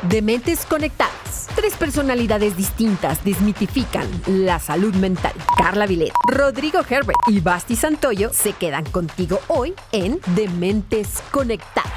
Dementes Conectadas. 3 personalidades distintas desmitifican la salud mental. Carla Vilet, Rodrigo Herbert y Basti Santoyo se quedan contigo hoy en Dementes Conectadas.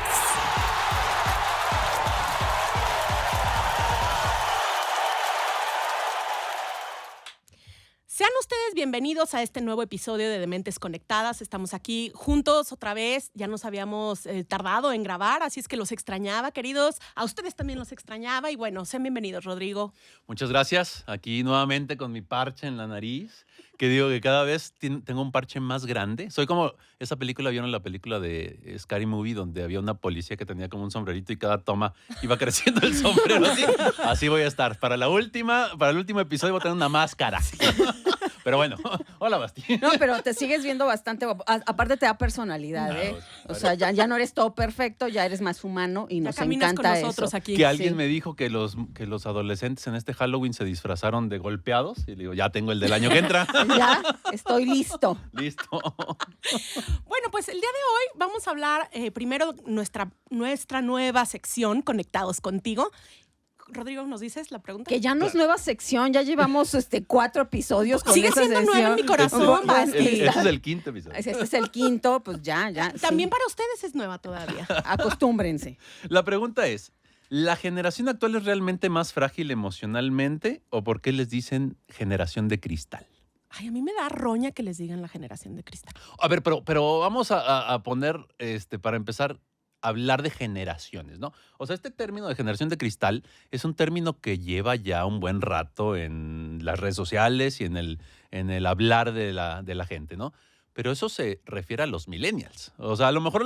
Sean ustedes bienvenidos a este nuevo episodio de Dementes Conectadas. Estamos aquí juntos otra vez. Ya nos habíamos tardado en grabar, así es que los extrañaba, queridos. A ustedes también los extrañaba. Y bueno, sean bienvenidos, Rodrigo. Muchas gracias. Aquí nuevamente con mi parche en la nariz. Que digo que cada vez tengo un parche más grande. Soy como esa película, ¿vieron la película de Scary Movie? Donde había una policía que tenía como un sombrerito y cada toma iba creciendo el sombrero. Así voy a estar. Para el último episodio voy a tener una máscara. Pero bueno, hola Basti. No, pero te sigues viendo bastante guapo. Aparte te da personalidad, Claro, O sea, ya no eres todo perfecto, ya eres más humano y nos caminas encanta con nosotros eso. aquí. Que alguien me dijo que los adolescentes en este Halloween se disfrazaron de golpeados. Y le digo, ya tengo el del año que entra. Ya, estoy listo. Listo. Bueno, pues el día de hoy vamos a hablar primero nuestra nueva sección, Conectados Contigo. Rodrigo, ¿nos dices la pregunta? Que ya no es nueva sección, ya llevamos 4 episodios con Sigue esa siendo nueva en mi corazón, Basti. Este es el quinto episodio. Este es el quinto, pues ya. También sí. para ustedes es nueva todavía. Acostúmbrense. La pregunta es, ¿la generación actual es realmente más frágil emocionalmente o por qué les dicen generación de cristal? Ay, a mí me da roña que les digan la generación de cristal. A ver, pero vamos a poner, para empezar, hablar de generaciones, ¿no? O sea, este término de generación de cristal es un término que lleva ya un buen rato en las redes sociales y en el hablar de la gente, ¿no? Pero eso se refiere a los millennials. O sea, a lo mejor a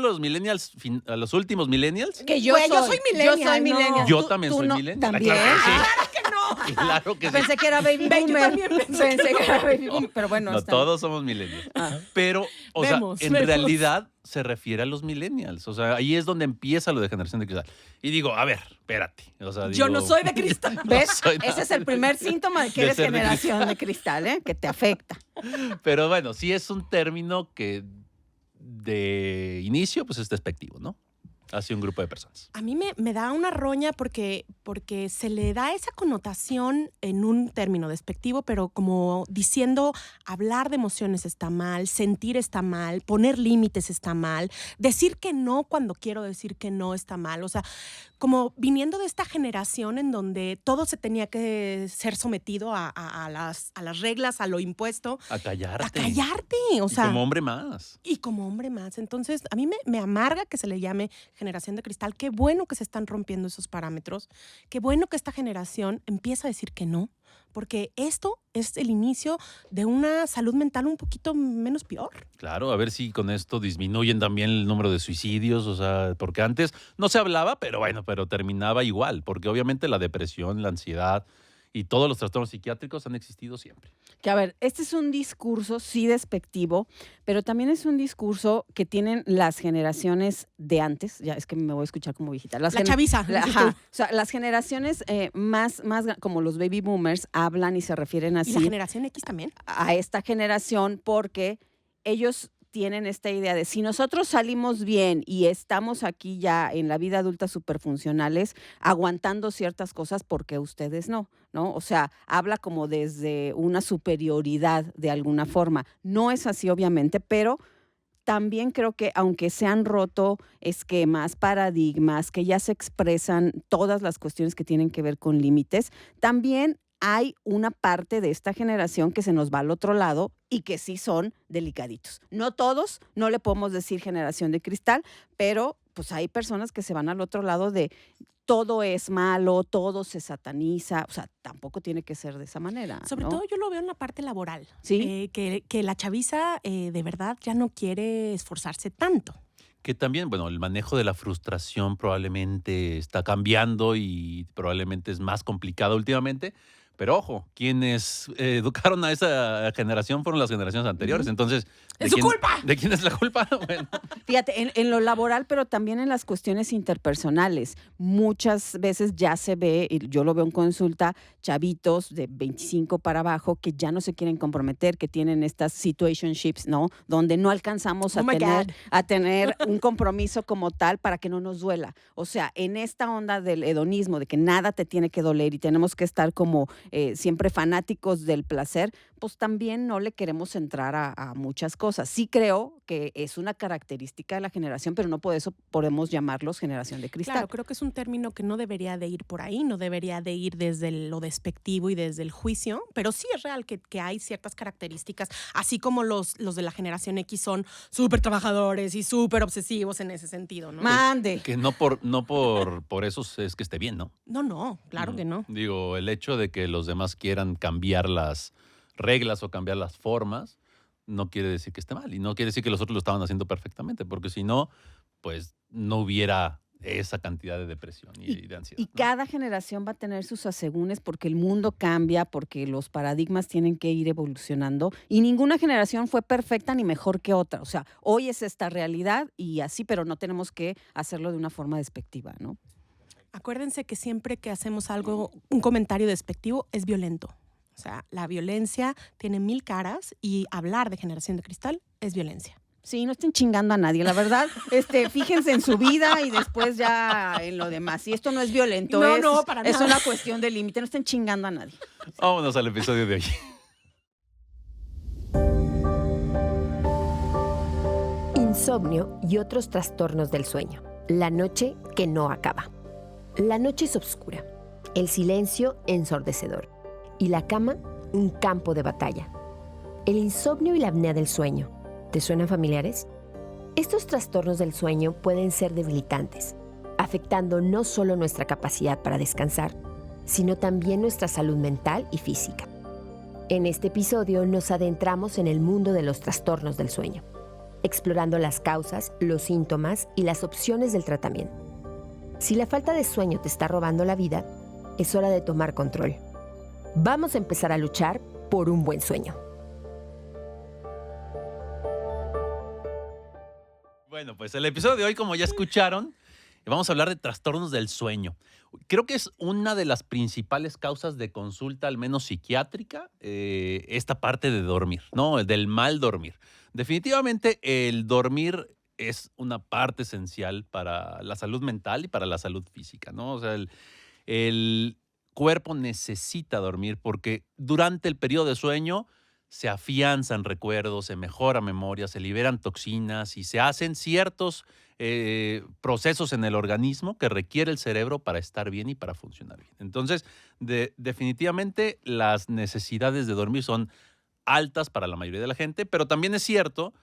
los últimos millennials. Que yo soy millennial, Yo soy no. millennial. Yo ¿Tú- también tú soy no? millennial. ¿También? Claro que sí. ¡Claro que no! Claro que sí. Pensé que era baby Ve, yo boomer. también pensé que era baby boomer, pero bueno. No, está- todos somos millennials. Ah. Pero, Vemos. en realidad se refiere a los millennials. O sea, ahí es donde empieza lo de generación de cristal. Y digo, a ver, espérate. O sea, Yo no digo, soy de cristal. ¿Ves? soy nada. Ese es el primer síntoma de que De eres ser de generación de cristal, ¿eh? Que te afecta. Pero bueno, sí es un término que de inicio pues es despectivo, ¿no? Hacia un grupo de personas. A mí me da una roña porque se le da esa connotación en un término despectivo, pero como diciendo hablar de emociones está mal, sentir está mal, poner límites está mal, decir que no cuando quiero decir que no está mal. O sea, como viniendo de esta generación en donde todo se tenía que ser sometido a las reglas, a lo impuesto. A callarte. A callarte, o Y sea. como hombre más. Y como hombre más. Entonces, a mí me amarga que se le llame generación de cristal. Qué bueno que se están rompiendo esos parámetros. Qué bueno que esta generación empieza a decir que no, porque esto es el inicio de una salud mental un poquito menos peor. Claro, a ver si con esto disminuyen también el número de suicidios, o sea, porque antes no se hablaba, pero terminaba igual, porque obviamente la depresión, la ansiedad y todos los trastornos psiquiátricos han existido siempre. Que a ver, este es un discurso sí despectivo, pero también es un discurso que tienen las generaciones de antes. Ya es que me voy a escuchar como viejita. La chaviza, dices Ajá. tú. O sea, las generaciones como los baby boomers hablan y se refieren Y así la generación X también. a esta generación porque ellos tienen esta idea de si nosotros salimos bien y estamos aquí ya en la vida adulta superfuncionales, aguantando ciertas cosas, porque ustedes no, ¿no? O sea, habla como desde una superioridad de alguna forma. No es así, obviamente, pero también creo que aunque se han roto esquemas, paradigmas, que ya se expresan todas las cuestiones que tienen que ver con límites, también hay una parte de esta generación que se nos va al otro lado y que sí son delicaditos. No todos, no le podemos decir generación de cristal, pero pues hay personas que se van al otro lado de todo es malo, todo se sataniza, o sea, tampoco tiene que ser de esa manera. Sobre ¿no? todo yo lo veo en la parte laboral. Sí. Que la chaviza de verdad ya no quiere esforzarse tanto. Que también, bueno, el manejo de la frustración probablemente está cambiando y probablemente es más complicado últimamente, Pero ojo, quienes educaron a esa generación fueron las generaciones anteriores. Entonces, ¡Es su culpa! ¿de quién es la culpa? Bueno, Fíjate, en lo laboral, pero también en las cuestiones interpersonales. Muchas veces ya se ve, y yo lo veo en consulta, chavitos de 25 para abajo que ya no se quieren comprometer, que tienen estas situationships, ¿no? Donde no alcanzamos Oh my God. a tener un compromiso como tal para que no nos duela. O sea, en esta onda del hedonismo, de que nada te tiene que doler y tenemos que estar como siempre fanáticos del placer, pues también no le queremos entrar a muchas cosas. Sí creo que es una característica de la generación, pero no por eso podemos llamarlos generación de cristal. Claro, creo que es un término que no debería de ir por ahí, no debería de ir desde lo despectivo y desde el juicio, pero sí es real que hay ciertas características, así como los de la generación X son súper trabajadores y súper obsesivos en ese sentido, ¿no? Mande. que no por eso es que esté bien, ¿no? No, claro que no. Digo, el hecho de que los demás quieran cambiar las reglas o cambiar las formas no quiere decir que esté mal. Y no quiere decir que los otros lo estaban haciendo perfectamente, porque si no, pues no hubiera esa cantidad de depresión y de ansiedad. Y ¿no? cada generación va a tener sus asegúnes porque el mundo cambia, porque los paradigmas tienen que ir evolucionando y ninguna generación fue perfecta ni mejor que otra. O sea, hoy es esta realidad y así, pero no tenemos que hacerlo de una forma despectiva, ¿no? Acuérdense que siempre que hacemos algo, un comentario despectivo, es violento. O sea, la violencia tiene 1000 caras y hablar de generación de cristal es violencia. Sí, no estén chingando a nadie, la verdad. Fíjense en su vida y después ya en lo demás. Y esto no es violento, No, para es nada. una cuestión de límite. No estén chingando a nadie. Vámonos al episodio de hoy. Insomnio y otros trastornos del sueño. La noche que no acaba. La noche es oscura, el silencio ensordecedor y la cama un campo de batalla. El insomnio y la apnea del sueño. ¿Te suenan familiares? Estos trastornos del sueño pueden ser debilitantes, afectando no solo nuestra capacidad para descansar, sino también nuestra salud mental y física. En este episodio nos adentramos en el mundo de los trastornos del sueño, explorando las causas, los síntomas y las opciones del tratamiento. Si la falta de sueño te está robando la vida, es hora de tomar control. Vamos a empezar a luchar por un buen sueño. Bueno, pues el episodio de hoy, como ya escucharon, vamos a hablar de trastornos del sueño. Creo que es una de las principales causas de consulta, al menos psiquiátrica, esta parte de dormir, ¿no? Del mal dormir. Definitivamente el dormir es una parte esencial para la salud mental y para la salud física, ¿no? O sea, el cuerpo necesita dormir porque durante el periodo de sueño se afianzan recuerdos, se mejora memoria, se liberan toxinas y se hacen ciertos procesos en el organismo que requiere el cerebro para estar bien y para funcionar bien. Entonces, definitivamente las necesidades de dormir son altas para la mayoría de la gente, pero también es cierto,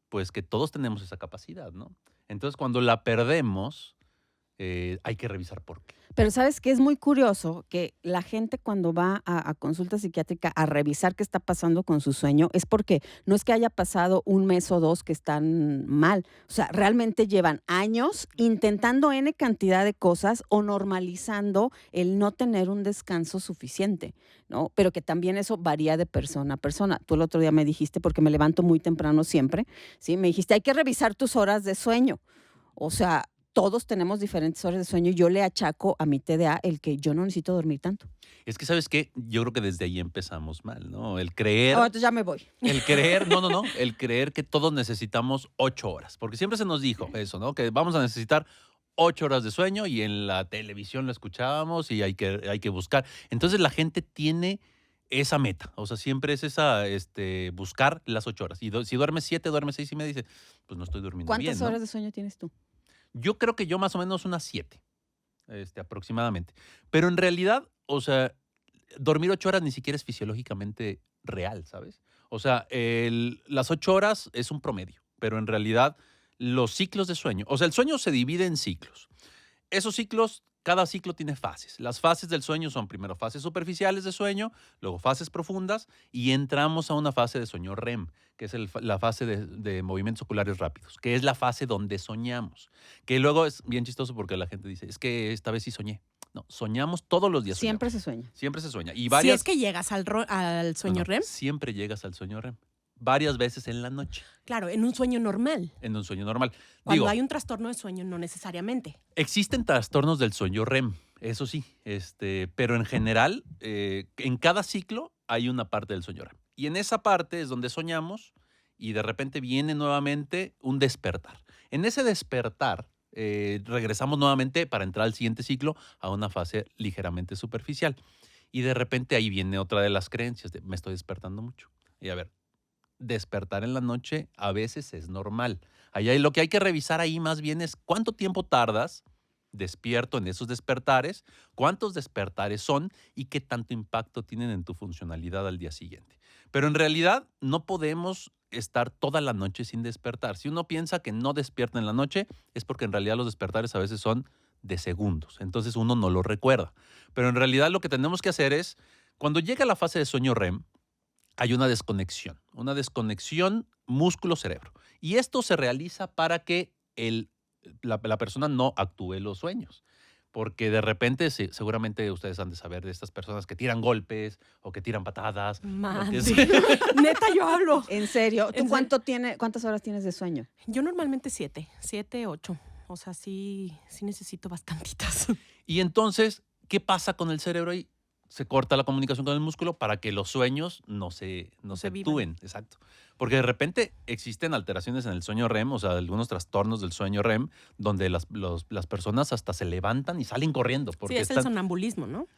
pues, que todos tenemos esa capacidad, ¿no? Entonces, cuando la perdemos, hay que revisar por qué. Pero ¿sabes qué? Es muy curioso que la gente cuando va a consulta psiquiátrica a revisar qué está pasando con su sueño es porque no es que haya pasado un mes o dos que están mal. O sea, realmente llevan años intentando N cantidad de cosas o normalizando el no tener un descanso suficiente, ¿no? Pero que también eso varía de persona a persona. Tú el otro día me dijiste, porque me levanto muy temprano siempre, ¿sí? Me dijiste, hay que revisar tus horas de sueño. O sea, todos tenemos diferentes horas de sueño y yo le achaco a mi TDA el que yo no necesito dormir tanto. Es que, ¿sabes qué? Yo creo que desde ahí empezamos mal, ¿no? El creer... Entonces ya me voy. El creer, no, el creer que todos necesitamos 8 horas, porque siempre se nos dijo eso, ¿no? Que vamos a necesitar 8 horas de sueño y en la televisión lo escuchábamos y hay que buscar. Entonces la gente tiene esa meta, o sea, siempre es esa, buscar las 8 horas. Y si duermes 7, duermes 6 y me dice, pues no estoy durmiendo bien, ¿Cuántas ¿no? horas de sueño tienes tú? Yo creo que yo más o menos unas 7, aproximadamente. Pero en realidad, o sea, dormir 8 horas ni siquiera es fisiológicamente real, ¿sabes? O sea, las 8 horas es un promedio, pero en realidad los ciclos de sueño, o sea, el sueño se divide en ciclos. Esos ciclos, cada ciclo tiene fases. Las fases del sueño son primero fases superficiales de sueño, luego fases profundas y entramos a una fase de sueño REM, que es la fase de movimientos oculares rápidos, que es la fase donde soñamos. Que luego es bien chistoso porque la gente dice, es que esta vez sí soñé. No, soñamos todos los días. Siempre se sueña. Siempre se sueña. Y Si varias, es que llegas al sueño no, REM, siempre llegas al sueño REM. Varias veces en la noche, claro, en un sueño normal. en un sueño normal. Cuando Digo, hay un trastorno de sueño, no necesariamente. existen trastornos del sueño REM, eso sí, pero en general, en cada ciclo hay una parte del sueño REM. Y en esa parte es donde soñamos y de repente viene nuevamente un despertar. En ese despertar, regresamos nuevamente para entrar al siguiente ciclo a una fase ligeramente superficial. Y de repente ahí viene otra de las creencias de me estoy despertando mucho. Y a ver, despertar en la noche a veces es normal. Lo que hay que revisar ahí más bien es cuánto tiempo tardas despierto en esos despertares, cuántos despertares son y qué tanto impacto tienen en tu funcionalidad al día siguiente. Pero en realidad no podemos estar toda la noche sin despertar. Si uno piensa que no despierta en la noche, es porque en realidad los despertares a veces son de segundos. Entonces uno no lo recuerda. Pero en realidad lo que tenemos que hacer es, cuando llega la fase de sueño REM, hay una desconexión músculo-cerebro. Y esto se realiza para que la persona no actúe los sueños. Porque de repente, seguramente ustedes han de saber de estas personas que tiran golpes o que tiran patadas. Man, que sí. Neta, yo hablo. ¿En serio? ¿Tú ¿En cuántas horas tienes de sueño? Yo normalmente 7, 8. O sea, sí necesito bastantitas. Y entonces, ¿qué pasa con el cerebro ahí? Se corta la comunicación con el músculo para que los sueños no se actúen. Exacto. Porque de repente existen alteraciones en el sueño REM, o sea, algunos trastornos del sueño REM, donde las personas hasta se levantan y salen corriendo. Porque Sí, es el sonambulismo, ¿no?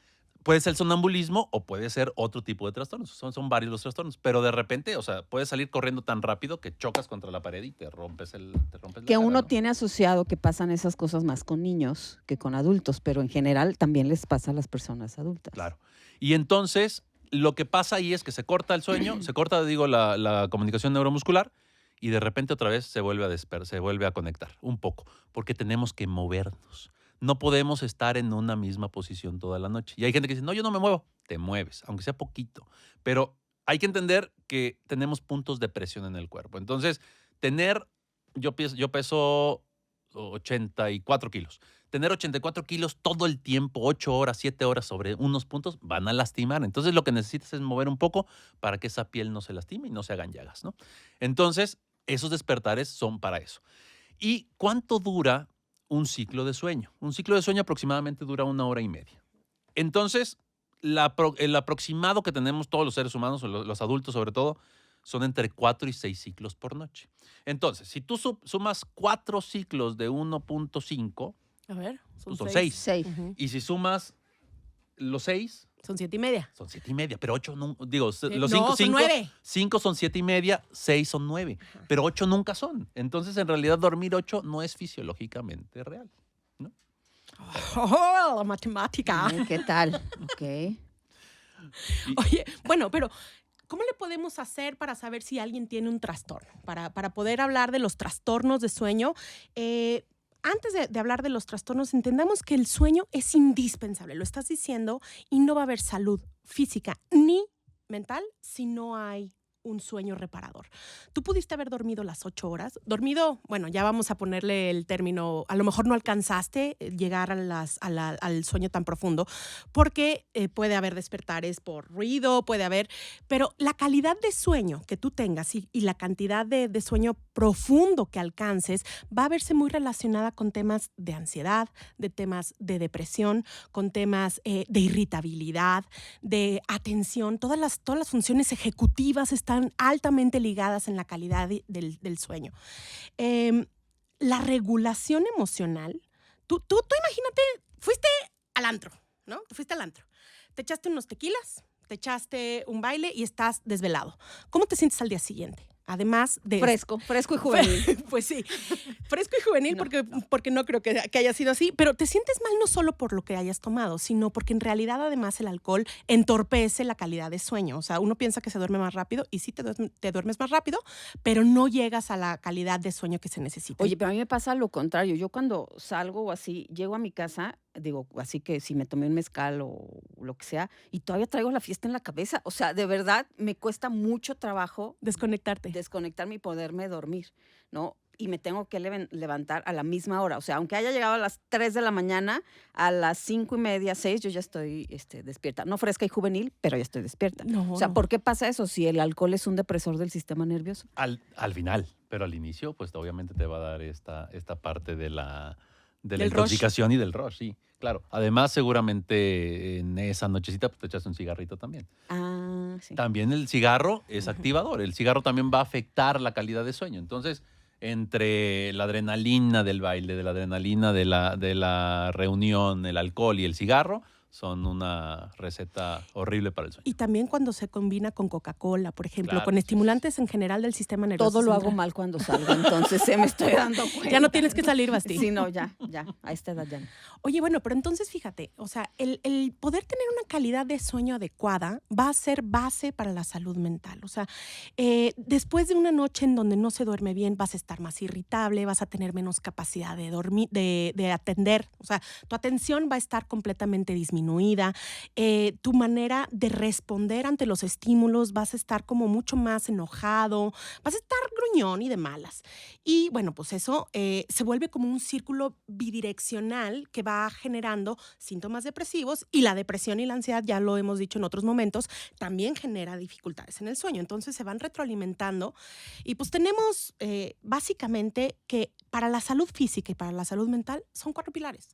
puede ser sonambulismo o puede ser otro tipo de trastornos. Son varios los trastornos. Pero de repente, o sea, puedes salir corriendo tan rápido que chocas contra la pared y te rompes la Que cara, uno ¿no? tiene asociado que pasan esas cosas más con niños que con adultos, pero en general también les pasa a las personas adultas. Claro. Y entonces, lo que pasa ahí es que se corta el sueño, se corta, la comunicación neuromuscular y de repente otra vez se vuelve a conectar un poco, porque tenemos que movernos. No podemos estar en una misma posición toda la noche. Y hay gente que dice, no, yo no me muevo. Te mueves, aunque sea poquito. Pero hay que entender que tenemos puntos de presión en el cuerpo. Entonces, yo peso 84 kilos. Tener 84 kilos todo el tiempo, 8 horas, 7 horas sobre unos puntos, van a lastimar. Entonces, lo que necesitas es mover un poco para que esa piel no se lastime y no se hagan llagas, ¿no? Entonces, esos despertares son para eso. ¿Y cuánto dura un ciclo de sueño? Un ciclo de sueño aproximadamente dura 1 hora y media. Entonces, el aproximado que tenemos todos los seres humanos, los adultos sobre todo, son entre 4 y 6 ciclos por noche. Entonces, si tú sumas 4 ciclos de 1.5, A ver, pues son 6. 6. 6. Ujú. Y si sumas los 6, Son 7:30. son 7:30. Pero 8, no, digo, los No, 5 son 9. 5 son 7:30, 6 son 9. Pero 8 nunca son. Entonces, en realidad, dormir 8 no es fisiológicamente real. ¡Oh, la matemática! Ay, ¿qué tal? Ok. Oye, bueno, pero ¿cómo le podemos hacer para saber si alguien tiene un trastorno? Para poder hablar de los trastornos de sueño. Antes de hablar de los trastornos, entendamos que el sueño es indispensable. Lo estás diciendo y no va a haber salud física ni mental si no hay un sueño reparador. Tú pudiste haber dormido las 8 horas. Dormido, bueno, ya vamos a ponerle el término, a lo mejor no alcanzaste llegar al sueño tan profundo, porque puede haber despertares por ruido, pero la calidad de sueño que tú tengas y la cantidad de sueño profundo que alcances va a verse muy relacionada con temas de ansiedad, de temas de depresión, con temas de irritabilidad, de atención. Todas las funciones ejecutivas están altamente ligadas en la calidad del sueño. La regulación emocional, tú imagínate, fuiste al antro, ¿no? Te fuiste al antro, te echaste unos tequilas, te echaste un baile y estás desvelado. ¿Cómo te sientes al día siguiente? Además de... Fresco y juvenil. Pues sí, fresco y juvenil porque no creo que haya sido así, pero te sientes mal no solo por lo que hayas tomado, sino porque en realidad además el alcohol entorpece la calidad de sueño. O sea, uno piensa que se duerme más rápido y sí te duermes más rápido, pero no llegas a la calidad de sueño que se necesita. Oye, pero a mí me pasa lo contrario. Yo cuando salgo o así, llego a mi casa, digo, así que si me tomé un mezcal o lo que sea, y todavía traigo la fiesta en la cabeza. O sea, de verdad me cuesta mucho trabajo Desconectarte. desconectarme y poderme dormir, ¿no? y me tengo que levantar a la misma hora. O sea, aunque haya llegado a las 3 de la mañana, a las 5:30, 6, yo ya estoy despierta. No fresca y juvenil, pero ya estoy despierta. No, O sea, no. ¿por qué pasa eso si el alcohol es un depresor del sistema nervioso? Al final, pero al inicio, pues obviamente te va a dar esta parte de la Del rush. intoxicación y del rush, sí, claro. Además, seguramente en esa nochecita pues, te echas un cigarrito también. Ah, sí. También el cigarro es activador. El cigarro también va a afectar la calidad de sueño. Entonces, entre la adrenalina del baile, de la adrenalina de la reunión, el alcohol y el cigarro, son una receta horrible para el sueño. Y también cuando se combina con Coca-Cola, por ejemplo, Claro, con sí, estimulantes en general del sistema nervioso Todo lo hago central. mal cuando salgo, entonces me estoy dando cuenta. Ya no tienes que salir, Basti. Sí, no, ya, a esta edad ya no. Oye, bueno, pero entonces fíjate, o sea, el poder tener una calidad de sueño adecuada va a ser base para la salud mental. O sea, después de una noche en donde no se duerme bien, vas a estar más irritable, vas a tener menos capacidad de dormir, de atender. O sea, tu atención va a estar completamente disminuida. Tu manera de responder ante los estímulos, vas a estar como mucho más enojado, vas a estar gruñón y de malas. Y bueno, pues eso se vuelve como un círculo bidireccional que va generando síntomas depresivos, y la depresión y la ansiedad, ya lo hemos dicho en otros momentos, también genera dificultades en el sueño. Entonces se van retroalimentando y pues tenemos básicamente que para la salud física y para la salud mental son 4 pilares.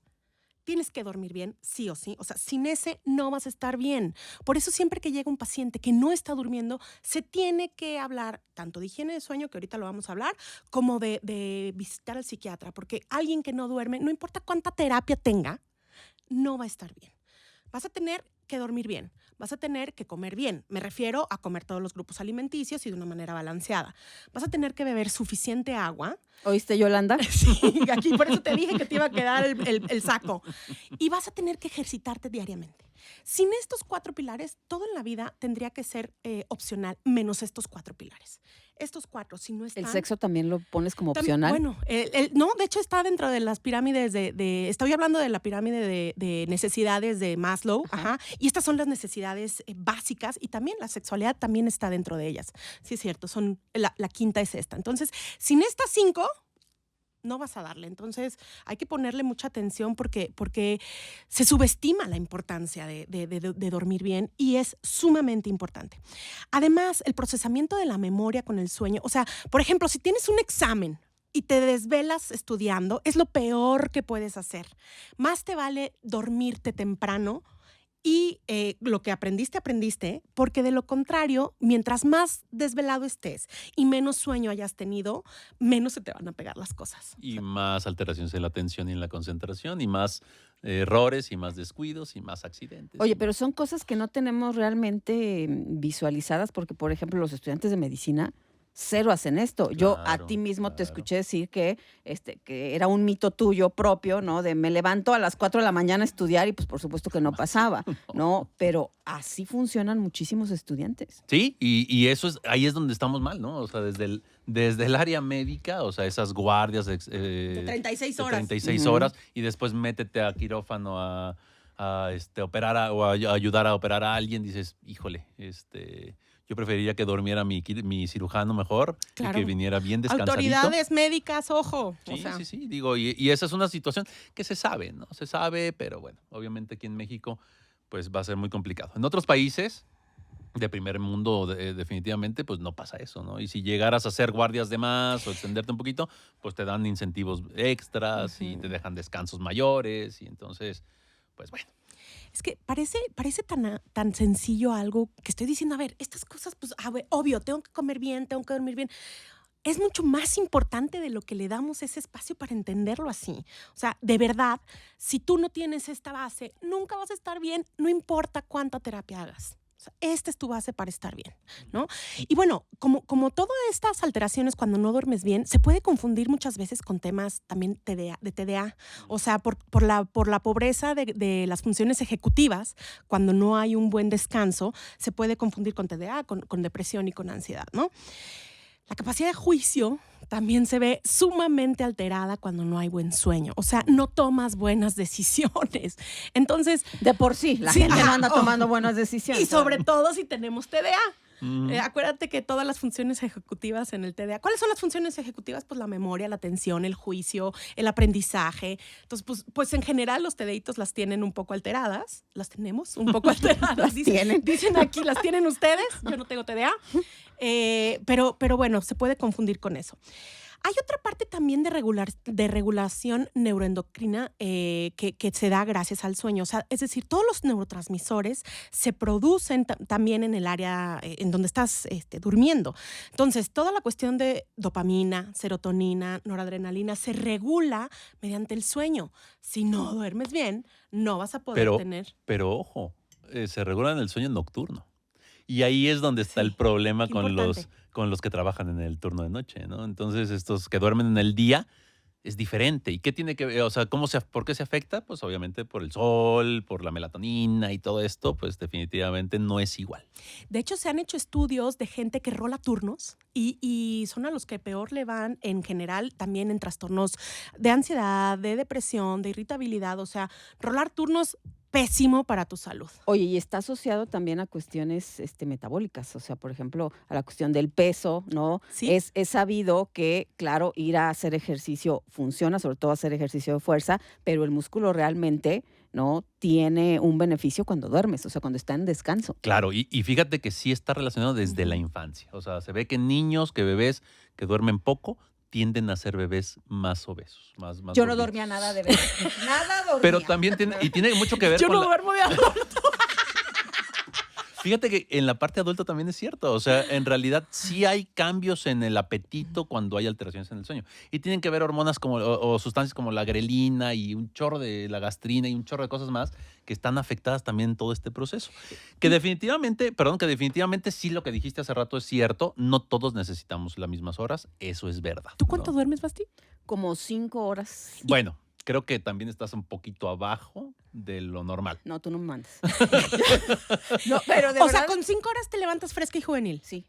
Tienes que dormir bien, sí o sí. O sea, sin ese no vas a estar bien. Por eso siempre que llega un paciente que no está durmiendo, se tiene que hablar tanto de higiene de sueño, que ahorita lo vamos a hablar, como de visitar al psiquiatra. Porque alguien que no duerme, no importa cuánta terapia tenga, no va a estar bien. Vas a tener que dormir bien, vas a tener que comer bien. Me refiero a comer todos los grupos alimenticios y de una manera balanceada. Vas a tener que beber suficiente agua. ¿Oíste, Yolanda? Sí, aquí por eso te dije que te iba a quedar el saco. Y vas a tener que ejercitarte diariamente. Sin estos 4 pilares, todo en la vida tendría que ser opcional, menos estos 4 pilares. Estos 4, si no están... ¿El sexo también lo pones como Tam- opcional? Bueno, no, de hecho está dentro de las pirámides estoy hablando de la pirámide de necesidades de Maslow, ajá, y estas son las necesidades básicas, y también la sexualidad también está dentro de ellas. Sí, es cierto, la quinta es esta. Entonces, sin estas 5, no vas a darle. Entonces, hay que ponerle mucha atención porque se subestima la importancia de dormir bien, y es sumamente importante. Además, el procesamiento de la memoria con el sueño. O sea, por ejemplo, si tienes un examen y te desvelas estudiando, es lo peor que puedes hacer. Más te vale dormirte temprano y lo que aprendiste, porque de lo contrario, mientras más desvelado estés y menos sueño hayas tenido, menos se te van a pegar las cosas. Y más alteraciones en la atención y en la concentración, y más errores, y más descuidos, y más accidentes. Oye, pero son cosas que no tenemos realmente visualizadas, porque, por ejemplo, los estudiantes de medicina cero hacen esto. Yo a Claro, ti mismo te claro. escuché decir que era un mito tuyo propio, ¿no? De me levanto a las 4 de la mañana a estudiar, y pues por supuesto que no pasaba, ¿no? Pero así funcionan muchísimos estudiantes. Sí, y eso ahí es donde estamos mal, ¿no? O sea, desde el área médica, o sea, esas guardias De 36 de horas. 36 Ujú. horas, y después métete a quirófano a operar o a ayudar a operar a alguien, dices, híjole, yo preferiría que durmiera mi cirujano mejor, Claro. y que viniera bien descansadito. Autoridades médicas, ojo. Sí, o sea, sí, digo, y esa es una situación que se sabe, ¿no? Se sabe, pero bueno, obviamente aquí en México pues va a ser muy complicado. En otros países de primer mundo definitivamente pues no pasa eso, ¿no? Y si llegaras a hacer guardias de más o extenderte un poquito, pues te dan incentivos extras y te dejan descansos mayores, y entonces, pues bueno. Es que parece tan sencillo algo que estoy diciendo, a ver, estas cosas, pues, obvio, tengo que comer bien, tengo que dormir bien. Es mucho más importante de lo que le damos ese espacio para entenderlo así. O sea, de verdad, si tú no tienes esta base, nunca vas a estar bien, no importa cuánta terapia hagas. O sea, esta es tu base para estar bien, ¿no? Y bueno, como todas estas alteraciones cuando no duermes bien, se puede confundir muchas veces con temas también de TDA. O sea, por la pobreza de las funciones ejecutivas, cuando no hay un buen descanso, se puede confundir con TDA, con depresión y con ansiedad, ¿no? La capacidad de juicio también se ve sumamente alterada cuando no hay buen sueño. O sea, no tomas buenas decisiones. Entonces, De por sí, la Sí, gente no ajá, anda tomando buenas decisiones. y sobre todo si tenemos TDA. Acuérdate que todas las funciones ejecutivas en el TDA, ¿cuáles son las funciones ejecutivas? Pues la memoria, la atención, el juicio, el aprendizaje. Entonces, pues en general los TDItos las tienen un poco alteradas. Las tenemos un poco alteradas. Dicen aquí, las tienen ustedes. Yo no tengo TDA. Pero bueno, se puede confundir con eso. Hay otra parte también de regulación neuroendocrina que se da gracias al sueño. O sea, es decir, todos los neurotransmisores se producen también en el área en donde estás durmiendo. Entonces, toda la cuestión de dopamina, serotonina, noradrenalina se regula mediante el sueño. Si no duermes bien, no vas a poder tener... Pero ojo, se regula en el sueño nocturno. Y ahí es donde está el problema con los que trabajan en el turno de noche, ¿no? Entonces, estos que duermen en el día es diferente. ¿Y qué tiene que ver? O sea, ¿por qué se afecta? Pues obviamente por el sol, por la melatonina y todo esto, pues definitivamente no es igual. De hecho, se han hecho estudios de gente que rola turnos y son a los que peor le van en general también en trastornos de ansiedad, de depresión, de irritabilidad. O sea, rolar turnos pésimo para tu salud. Oye, y está asociado también a cuestiones metabólicas, o sea, por ejemplo, a la cuestión del peso, ¿no? Sí. Es sabido que, claro, ir a hacer ejercicio funciona, sobre todo hacer ejercicio de fuerza, pero el músculo realmente, ¿no?, tiene un beneficio cuando duermes, o sea, cuando está en descanso. Claro, y fíjate que sí está relacionado desde la infancia. O sea, se ve que niños, que bebés que duermen poco, tienden a ser bebés más obesos, más Yo gorditos. no dormía nada de bebé. Nada dormía. Pero también tiene mucho que ver Yo con no duermo de adulto. Fíjate que en la parte adulta también es cierto. O sea, en realidad sí hay cambios en el apetito cuando hay alteraciones en el sueño. Y tienen que ver hormonas o sustancias como la grelina y un chorro de la gastrina y un chorro de cosas más que están afectadas también en todo este proceso. Que definitivamente sí lo que dijiste hace rato es cierto. No todos necesitamos las mismas horas. Eso es verdad. ¿Tú cuánto ¿no? duermes, Basti? Como 5 horas. Bueno, creo que también estás un poquito abajo de lo normal. No, tú no me mandas. No, pero de O verdad, sea, con 5 horas te levantas fresca y juvenil. sí.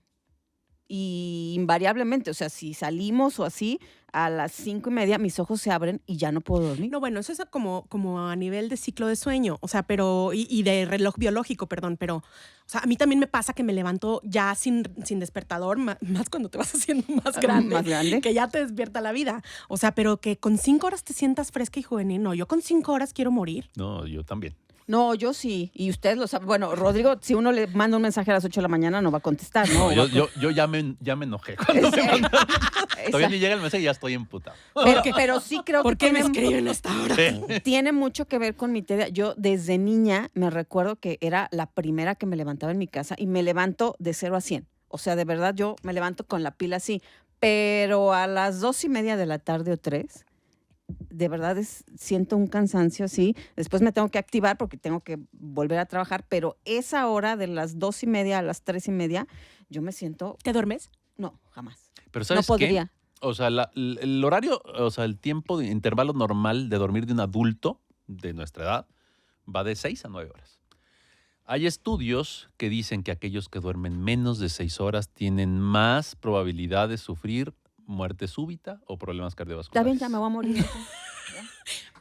Y invariablemente, o sea, si salimos o así, a las 5:30 mis ojos se abren y ya no puedo dormir. No, bueno, eso es como a nivel de ciclo de sueño, o sea, pero, y de reloj biológico, perdón, pero, o sea, a mí también me pasa que me levanto ya sin despertador, más cuando te vas haciendo más grande, que ya te despierta la vida. O sea, pero que con 5 horas te sientas fresca y juvenil, no, yo con 5 horas quiero morir. No, yo también. No, yo sí, y ustedes lo saben. Bueno, Rodrigo, si uno le manda un mensaje a las 8 de la mañana, no va a contestar, ¿no? Yo ya me enojé cuando me mandaron. Todavía ni llega el mensaje y ya estoy emputado. Pero sí creo ¿Por que qué me escriben hasta ahora? tiene mucho que ver con mi TDA. Yo desde niña me recuerdo que era la primera que me levantaba en mi casa y me levanto de 0 a 100. O sea, de verdad yo me levanto con la pila así. Pero a las 2:30 de la tarde o 3, de verdad siento un cansancio así. Después me tengo que activar porque tengo que volver a trabajar. Pero esa hora de las 2:30 a las 3:30, yo me siento... ¿Te duermes? No, jamás. Pero ¿sabes No podría. qué? O sea, el horario, o sea, el tiempo de intervalo normal de dormir de un adulto de nuestra edad va de 6 a 9 horas. Hay estudios que dicen que aquellos que duermen menos de 6 horas tienen más probabilidad de sufrir muerte súbita o problemas cardiovasculares. Está bien, ya me voy a morir.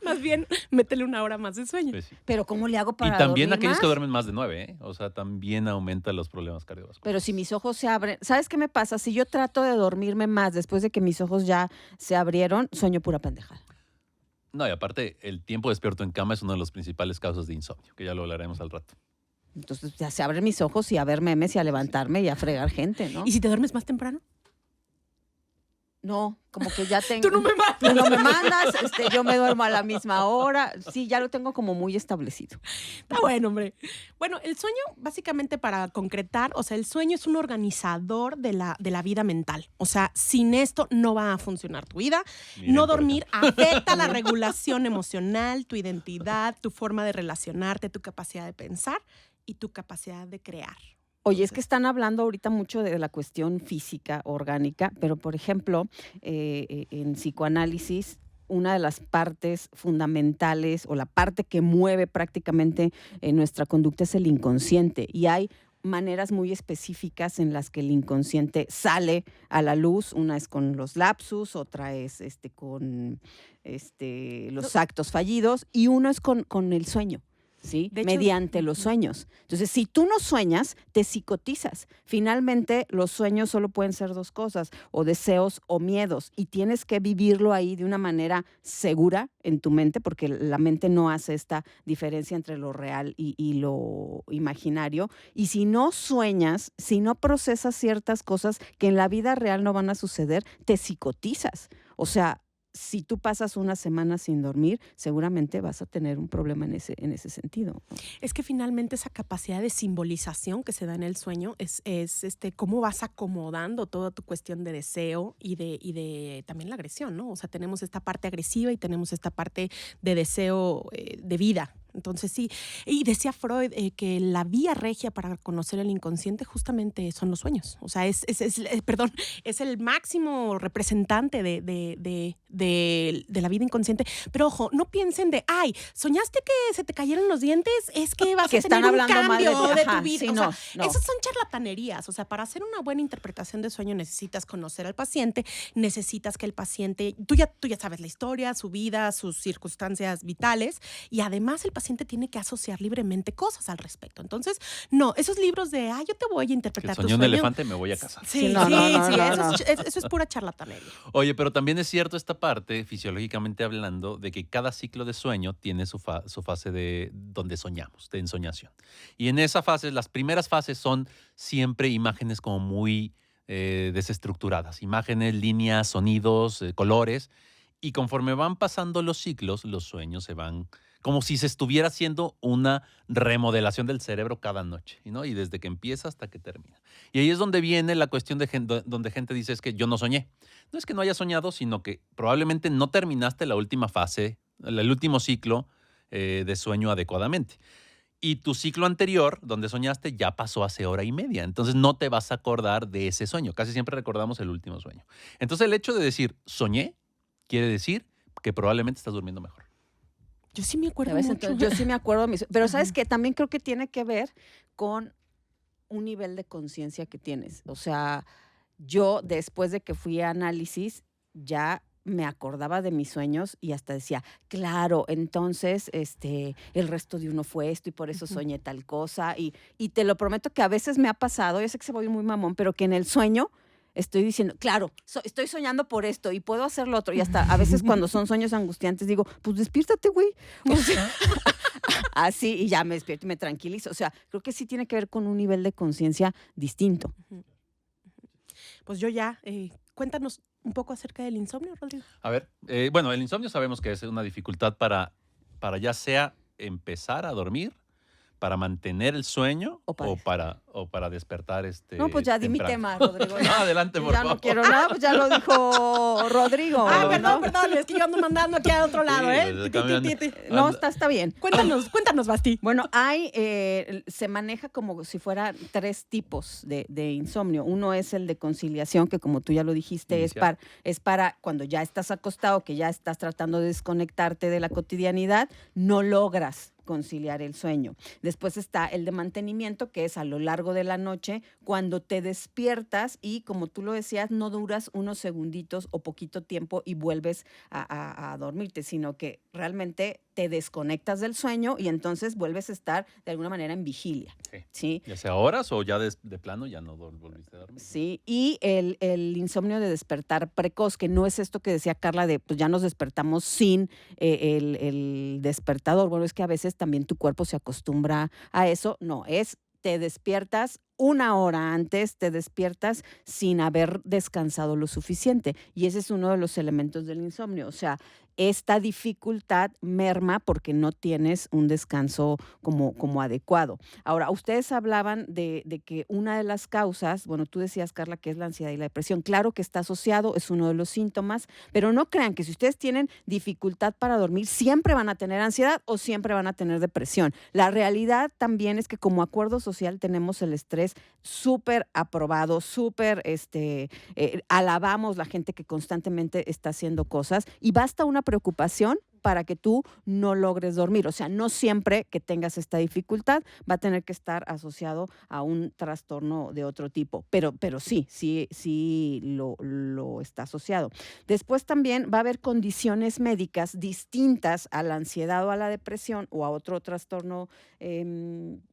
Más bien, métele 1 hora más de sueño. Pues sí. Pero ¿cómo le hago para Y también dormir aquellos más? que duermen más de 9, ¿eh? O sea, también aumenta los problemas cardiovasculares. Pero si mis ojos se abren, ¿sabes qué me pasa? Si yo trato de dormirme más después de que mis ojos ya se abrieron, sueño pura pendejada. No, y aparte, el tiempo despierto en cama es una de las principales causas de insomnio, que ya lo hablaremos al rato. Entonces ya se abren mis ojos y a ver memes y a levantarme y a fregar gente, ¿no? ¿Y si te duermes más temprano? No, como que ya tengo... Tú no me matas. Tú no me mandas, yo me duermo a la misma hora. Sí, ya lo tengo como muy establecido. Está bueno, hombre. Bueno, el sueño, básicamente para concretar, o sea, el sueño es un organizador de la vida mental. O sea, sin esto no va a funcionar tu vida. Miren, No por dormir afecta la regulación emocional, tu identidad, tu forma de relacionarte, tu capacidad de pensar y tu capacidad de crear. Oye, es que están hablando ahorita mucho de la cuestión física, orgánica, pero por ejemplo, en psicoanálisis, una de las partes fundamentales o la parte que mueve prácticamente nuestra conducta es el inconsciente. Y hay maneras muy específicas en las que el inconsciente sale a la luz. Una es con los lapsus, otra es con los actos fallidos y uno es con el sueño. ¿sí? De hecho, Mediante los sueños. Entonces, si tú no sueñas, te psicotizas. Finalmente, los sueños solo pueden ser dos cosas, o deseos o miedos, y tienes que vivirlo ahí de una manera segura en tu mente, porque la mente no hace esta diferencia entre lo real y lo imaginario. Y si no sueñas, si no procesas ciertas cosas que en la vida real no van a suceder, te psicotizas. O sea, si tú pasas una semana sin dormir, seguramente vas a tener un problema en ese sentido, ¿no? Es que finalmente esa capacidad de simbolización que se da en el sueño es cómo vas acomodando toda tu cuestión de deseo y de también la agresión, ¿no? O sea, tenemos esta parte agresiva y tenemos esta parte de deseo de vida. Entonces sí, y decía Freud que la vía regia para conocer el inconsciente justamente son los sueños. O sea, es el máximo representante de la vida inconsciente. Pero ojo, no piensen ay, ¿soñaste que se te cayeron los dientes? Es que vas Que a están tener un hablando mal cambio de ti. de Ajá, tu vida. sí, O sea, no. esas son charlatanerías. O sea, para hacer una buena interpretación de sueño necesitas conocer al paciente, necesitas que el paciente, tú ya sabes la historia, su vida, sus circunstancias vitales, y además el paciente tiene que asociar libremente cosas al respecto. Entonces, no, esos libros de, yo te voy a interpretar tu Soñé un sueño. elefante, me voy a casar. Sí, no, eso es pura charlatanería. Oye, pero también es cierto esta parte, fisiológicamente hablando, de que cada ciclo de sueño tiene su fase de donde soñamos, de ensoñación. Y en esa fase, las primeras fases son siempre imágenes como muy desestructuradas. Imágenes, líneas, sonidos, colores. Y conforme van pasando los ciclos, los sueños se van como si se estuviera haciendo una remodelación del cerebro cada noche, ¿no? Y desde que empieza hasta que termina. Y ahí es donde viene la cuestión de donde gente dice es que yo no soñé. No es que no haya soñado, sino que probablemente no terminaste la última fase, el último ciclo de sueño adecuadamente. Y tu ciclo anterior, donde soñaste, ya pasó hace hora y media. Entonces no te vas a acordar de ese sueño. Casi siempre recordamos el último sueño. Entonces el hecho de decir soñé quiere decir que probablemente estás durmiendo mejor. Yo sí me acuerdo ¿Sabes? mucho. Entonces, yo sí me acuerdo, pero ¿sabes Ajá. qué? También creo que tiene que ver con un nivel de conciencia que tienes. O sea, yo después de que fui a análisis, ya me acordaba de mis sueños y hasta decía, claro, entonces el resto de uno fue esto y por eso soñé tal cosa. Y te lo prometo que a veces me ha pasado, yo sé que se voy muy mamón, pero que en el sueño estoy diciendo, claro, estoy soñando por esto y puedo hacer lo otro. Y hasta a veces cuando son sueños angustiantes digo, pues despiértate, güey. O sea, así, y ya me despierto y me tranquilizo. O sea, creo que sí tiene que ver con un nivel de conciencia distinto. Pues yo ya, cuéntanos un poco acerca del insomnio, Rodrigo. A ver, bueno, el insomnio sabemos que es una dificultad para ya sea empezar a dormir, para mantener el sueño O para despertar No, pues ya di mi temprano. tema, Rodrigo. No, adelante, por ya favor. no quiero nada, pues ya lo dijo Rodrigo. Perdón, ¿no? es que yo ando mandando aquí a otro lado, Sí, ¿eh? pues, cambiando. No, está bien. Cuéntanos, Basti. Bueno, se maneja como si fuera 3 tipos de insomnio. Uno es el de conciliación, que como tú ya lo dijiste, Inicial. es para cuando ya estás acostado, que ya estás tratando de desconectarte de la cotidianidad, no logras conciliar el sueño. Después está el de mantenimiento, que es a lo largo de la noche, cuando te despiertas y, como tú lo decías, no duras unos segunditos o poquito tiempo y vuelves a dormirte, sino que realmente te desconectas del sueño y entonces vuelves a estar de alguna manera en vigilia. ¿Sí? Ya sea horas o ya de plano ya no volviste a dormir. Sí, y el insomnio de despertar precoz, que no es esto que decía Carla de pues ya nos despertamos sin el despertador. Bueno, es que a veces también tu cuerpo se acostumbra a eso. No, te despiertas 1 hora antes, te despiertas sin haber descansado lo suficiente. Y ese es uno de los elementos del insomnio. O sea, esta dificultad merma porque no tienes un descanso como adecuado. Ahora, ustedes hablaban de que una de las causas, bueno, tú decías, Carla, que es la ansiedad y la depresión. Claro que está asociado, es uno de los síntomas, pero no crean que si ustedes tienen dificultad para dormir, siempre van a tener ansiedad o siempre van a tener depresión. La realidad también es que como acuerdo social tenemos el estrés súper aprobado, súper, alabamos la gente que constantemente está haciendo cosas y basta una preocupación para que tú no logres dormir. O sea, no siempre que tengas esta dificultad va a tener que estar asociado a un trastorno de otro tipo, pero sí lo está asociado. Después también va a haber condiciones médicas distintas a la ansiedad o a la depresión o a otro trastorno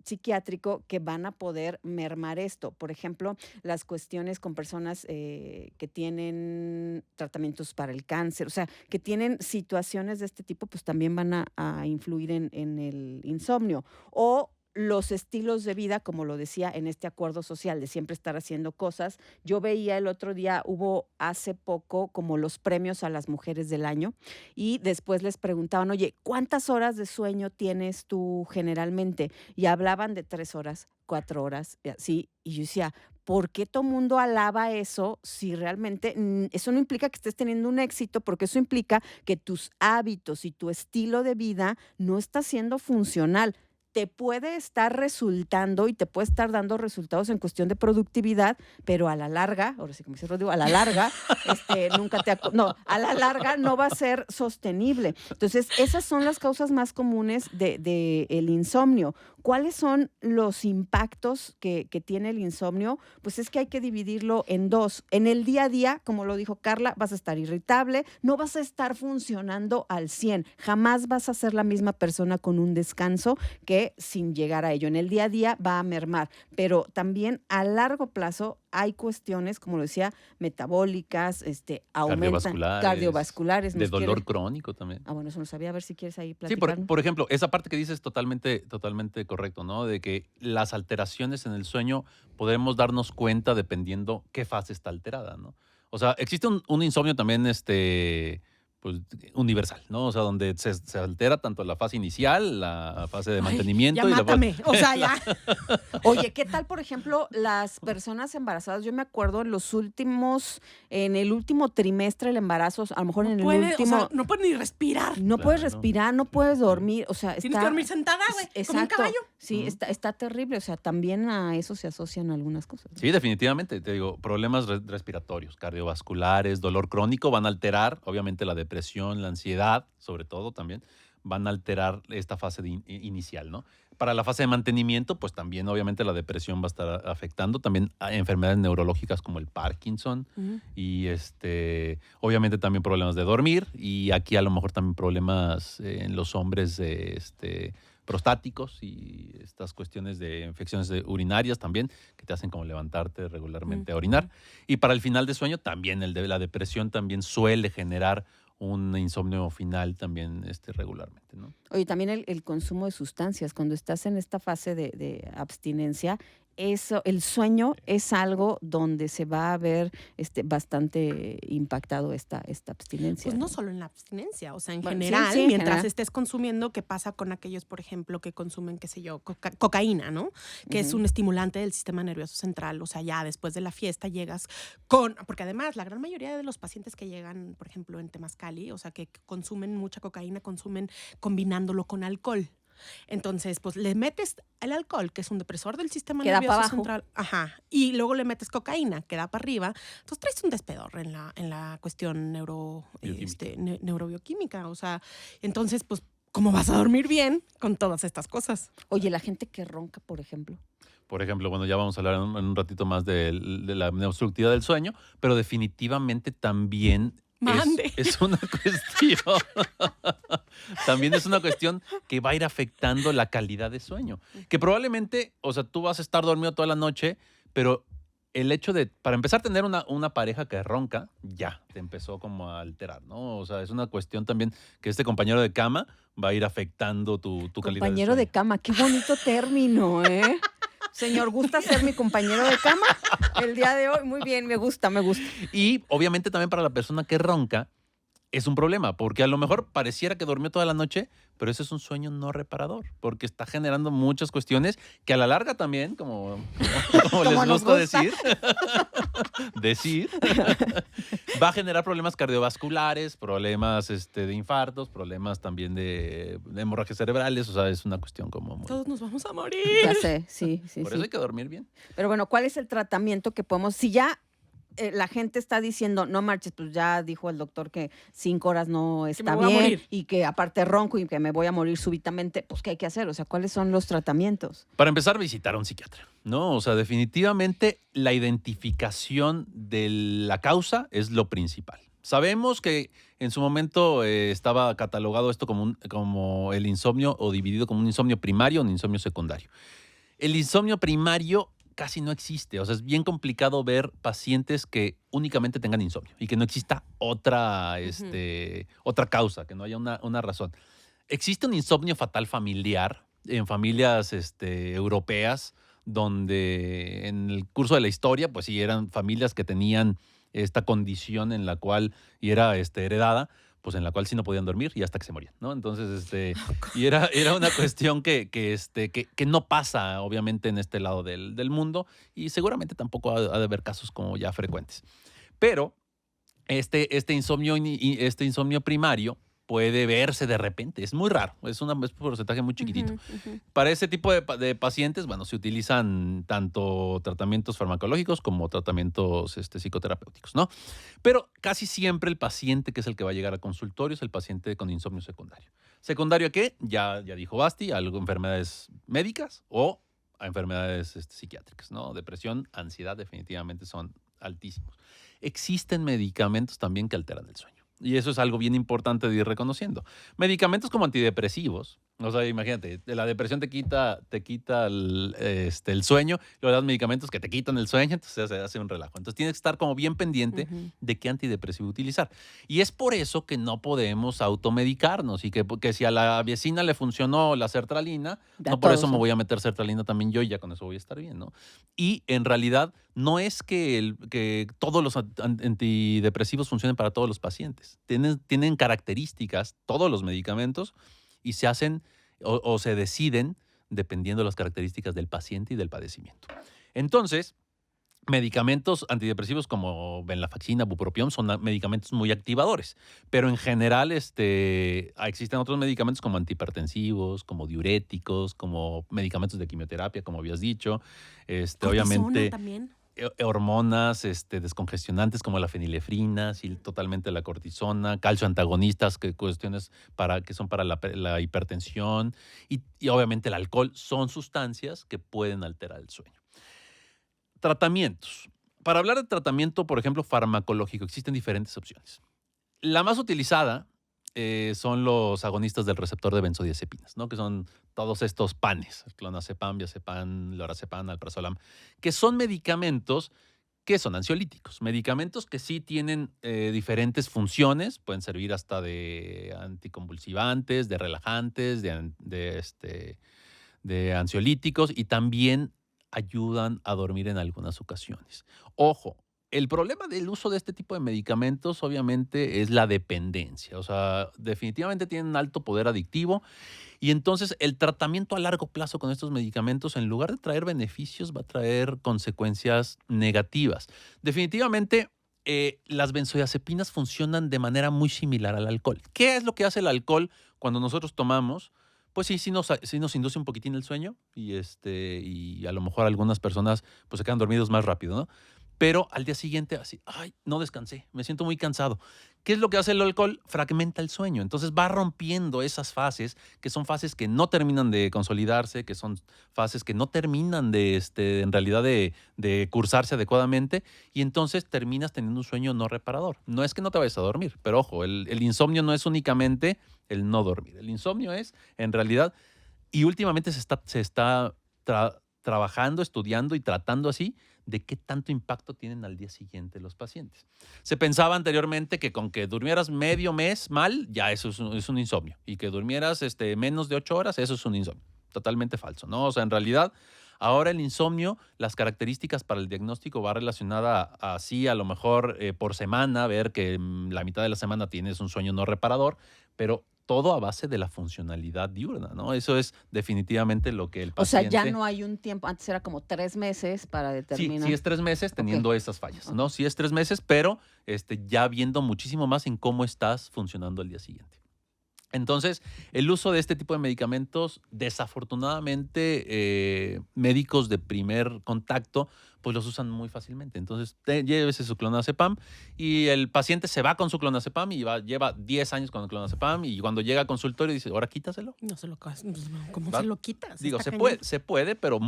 psiquiátrico que van a poder mermar esto. Por ejemplo, las cuestiones con personas que tienen tratamientos para el cáncer, o sea, que tienen situaciones de este tipo, pues también van a influir en el insomnio. O los estilos de vida, como lo decía, en este acuerdo social de siempre estar haciendo cosas. Yo veía el otro día, hubo hace poco como los premios a las mujeres del año y después les preguntaban, oye, ¿cuántas horas de sueño tienes tú generalmente? Y hablaban de 3 horas, 4 horas, así, y yo decía, ¿por qué todo mundo alaba eso si realmente eso no implica que estés teniendo un éxito? Porque eso implica que tus hábitos y tu estilo de vida no está siendo funcional. Te puede estar resultando y te puede estar dando resultados en cuestión de productividad, pero a la larga, ahora sí como dice Rodrigo, a la larga, a la larga no va a ser sostenible. Entonces, esas son las causas más comunes de el insomnio. ¿Cuáles son los impactos que tiene el insomnio? Pues es que hay que dividirlo en dos. En el día a día, como lo dijo Carla, vas a estar irritable, no vas a estar funcionando al 100. Jamás vas a ser la misma persona con un descanso que sin llegar a ello. En el día a día va a mermar, pero también a largo plazo hay cuestiones, como lo decía, metabólicas, cardiovasculares. De dolor crónico también. Bueno, eso no sabía. A ver si quieres ahí Sí, platicar. por ejemplo, esa parte que dices es totalmente correcto, ¿no? De que las alteraciones en el sueño podemos darnos cuenta dependiendo qué fase está alterada, ¿no? O sea, existe un insomnio también, pues, universal, ¿no? O sea, donde se altera tanto la fase inicial, la fase de mantenimiento. Ya mátame, o sea, ya. Oye, ¿qué tal, por ejemplo, las personas embarazadas? Yo me acuerdo en el último trimestre del embarazo, a lo mejor en el último... O sea, no puedes ni respirar. No puedes respirar, no puedes dormir, o sea, Tienes que dormir sentada, güey, como un caballo. Sí, está terrible, o sea, también a eso se asocian algunas cosas, ¿no? Sí, definitivamente, te digo, problemas respiratorios, cardiovasculares, dolor crónico van a alterar, obviamente, la depresión, la ansiedad, sobre todo también, van a alterar esta fase inicial, ¿no? Para la fase de mantenimiento, pues también obviamente la depresión va a estar afectando, también a enfermedades neurológicas como el Parkinson y obviamente también problemas de dormir y aquí a lo mejor también problemas en los hombres prostáticos y estas cuestiones de infecciones urinarias también, que te hacen como levantarte regularmente a orinar. Y para el final de sueño también, la depresión también suele generar un insomnio final también regularmente, ¿no? Oye, también el consumo de sustancias, cuando estás en esta fase de abstinencia, el sueño es algo donde se va a ver bastante impactado esta abstinencia. Pues no solo en la abstinencia, o sea, en Bueno, general, sí, mientras estés consumiendo, ¿qué pasa con aquellos, por ejemplo, que consumen, qué sé yo, cocaína, ¿no? Que es un estimulante del sistema nervioso central, o sea, ya después de la fiesta llegas porque además la gran mayoría de los pacientes que llegan, por ejemplo, en Temazcali, o sea, que consumen mucha cocaína, consumen combinándolo con alcohol. Entonces, pues le metes el alcohol, que es un depresor del sistema nervioso central, y luego le metes cocaína, que da para arriba. Entonces traes un despedor en la cuestión neurobioquímica. O sea, entonces, pues, ¿cómo vas a dormir bien con todas estas cosas? Oye, la gente que ronca, por ejemplo. Por ejemplo, bueno, ya vamos a hablar en un ratito más de la obstructividad del sueño, pero definitivamente también es una cuestión. También es una cuestión que va a ir afectando la calidad de sueño. Que probablemente, o sea, tú vas a estar dormido toda la noche, pero el hecho de, para empezar a tener una pareja que ronca, ya te empezó como a alterar, ¿no? O sea, es una cuestión también que este compañero de cama va a ir afectando tu calidad de sueño. Compañero de cama, qué bonito término, ¿eh? Señor, ¿gusta ser mi compañero de cama el día de hoy? Muy bien, me gusta. Y obviamente también para la persona que ronca es un problema, porque a lo mejor pareciera que durmió toda la noche, pero ese es un sueño no reparador, porque está generando muchas cuestiones que a la larga también, como les gusta decir, va a generar problemas cardiovasculares, problemas de infartos, problemas también de hemorragias cerebrales, o sea, es una cuestión como muy... Todos nos vamos a morir. Ya sé, sí. Por eso hay que dormir bien. Pero bueno, ¿cuál es el tratamiento que podemos, si ya la gente está diciendo, no marches, pues ya dijo el doctor que 5 horas no está voy a bien morir. y que aparte ronco y que me voy a morir súbitamente, pues ¿qué hay que hacer? O sea, ¿cuáles son los tratamientos? Para empezar, visitar a un psiquiatra, ¿no? O sea, definitivamente la identificación de la causa es lo principal. Sabemos que en su momento estaba catalogado esto como el insomnio o dividido como un insomnio primario o un insomnio secundario. El insomnio primario casi no existe. O sea, es bien complicado ver pacientes que únicamente tengan insomnio y que no exista otra causa, que no haya una razón. Existe un insomnio fatal familiar en familias europeas, donde en el curso de la historia, pues sí, eran familias que tenían esta condición en la cual, y era heredada, pues en la cual sí no podían dormir y hasta que se morían, ¿no? Entonces, y era una cuestión que no pasa, obviamente, en este lado del mundo, y seguramente tampoco ha de haber casos como ya frecuentes. Pero este insomnio primario puede verse de repente. Es muy raro, es un porcentaje muy chiquitito. Para ese tipo de pacientes, bueno, se utilizan tanto tratamientos farmacológicos como tratamientos psicoterapéuticos, ¿no? Pero casi siempre el paciente que es el que va a llegar al consultorio es el paciente con insomnio secundario. ¿Secundario a qué? Ya dijo Basti, a enfermedades médicas o a enfermedades psiquiátricas, ¿no? Depresión, ansiedad definitivamente son altísimos. Existen medicamentos también que alteran el sueño. Y eso es algo bien importante de ir reconociendo. Medicamentos como antidepresivos. O sea, imagínate, la depresión te quita el sueño, luego das medicamentos que te quitan el sueño, entonces se hace un relajo. Entonces tienes que estar como bien pendiente de qué antidepresivo utilizar. Y es por eso que no podemos automedicarnos y que si a la vecina le funcionó la sertralina, no por eso me voy a meter sertralina también yo y ya con eso voy a estar bien, ¿no? Y en realidad no es que todos los antidepresivos funcionen para todos los pacientes. Tienen características, todos los medicamentos, y se hacen o se deciden dependiendo de las características del paciente y del padecimiento. Entonces, medicamentos antidepresivos como venlafaxina, bupropión son medicamentos muy activadores, pero en general existen otros medicamentos como antihipertensivos, como diuréticos, como medicamentos de quimioterapia, como habías dicho, obviamente también. hormonas descongestionantes como la fenilefrina, sí, totalmente la cortisona, calcio antagonistas, cuestiones que son para la hipertensión y obviamente el alcohol, son sustancias que pueden alterar el sueño. Tratamientos. Para hablar de tratamiento, por ejemplo, farmacológico, existen diferentes opciones. La más utilizada son los agonistas del receptor de benzodiazepinas, ¿no? Que son todos estos panes, clonazepam, diazepam, lorazepam, alprazolam, que son medicamentos que son ansiolíticos, medicamentos que sí tienen diferentes funciones, pueden servir hasta de anticonvulsivantes, de relajantes, de ansiolíticos y también ayudan a dormir en algunas ocasiones. Ojo, el problema del uso de este tipo de medicamentos obviamente es la dependencia. O sea, definitivamente tienen alto poder adictivo y entonces el tratamiento a largo plazo con estos medicamentos, en lugar de traer beneficios, va a traer consecuencias negativas. Definitivamente las benzodiazepinas funcionan de manera muy similar al alcohol. ¿Qué es lo que hace el alcohol cuando nosotros tomamos? Pues sí nos induce un poquitín el sueño y a lo mejor algunas personas pues se quedan dormidos más rápido, ¿no? Pero al día siguiente así, ay, no descansé, me siento muy cansado. ¿Qué es lo que hace el alcohol? Fragmenta el sueño. Entonces va rompiendo esas fases, que son fases que no terminan de consolidarse, que son fases que no terminan en realidad de cursarse adecuadamente, y entonces terminas teniendo un sueño no reparador. No es que no te vayas a dormir, pero ojo, el insomnio no es únicamente el no dormir. El insomnio es, en realidad, y últimamente se está trabajando, estudiando y tratando así, de qué tanto impacto tienen al día siguiente los pacientes. Se pensaba anteriormente que con que durmieras medio mes mal, ya eso es un insomnio. Y que durmieras menos de 8 horas, eso es un insomnio. Totalmente falso, ¿no? O sea, en realidad, ahora el insomnio, las características para el diagnóstico va relacionada así, a lo mejor por semana, ver que la mitad de la semana tienes un sueño no reparador, pero todo a base de la funcionalidad diurna, ¿no? Eso es definitivamente lo que el paciente... O sea, ya no hay un tiempo, antes era como 3 meses para determinar. Sí es 3 meses teniendo esas fallas, ¿no? Sí es 3 meses, pero ya viendo muchísimo más en cómo estás funcionando al día siguiente. Entonces, el uso de este tipo de medicamentos, desafortunadamente, médicos de primer contacto, pues los usan muy fácilmente. Entonces, llévese su clonazepam y el paciente se va con su clonazepam y lleva 10 años con el clonazepam y cuando llega al consultorio dice, ahora quítaselo. No se lo, ¿cómo ¿Va? se lo quitas? Digo, Está se puede, pero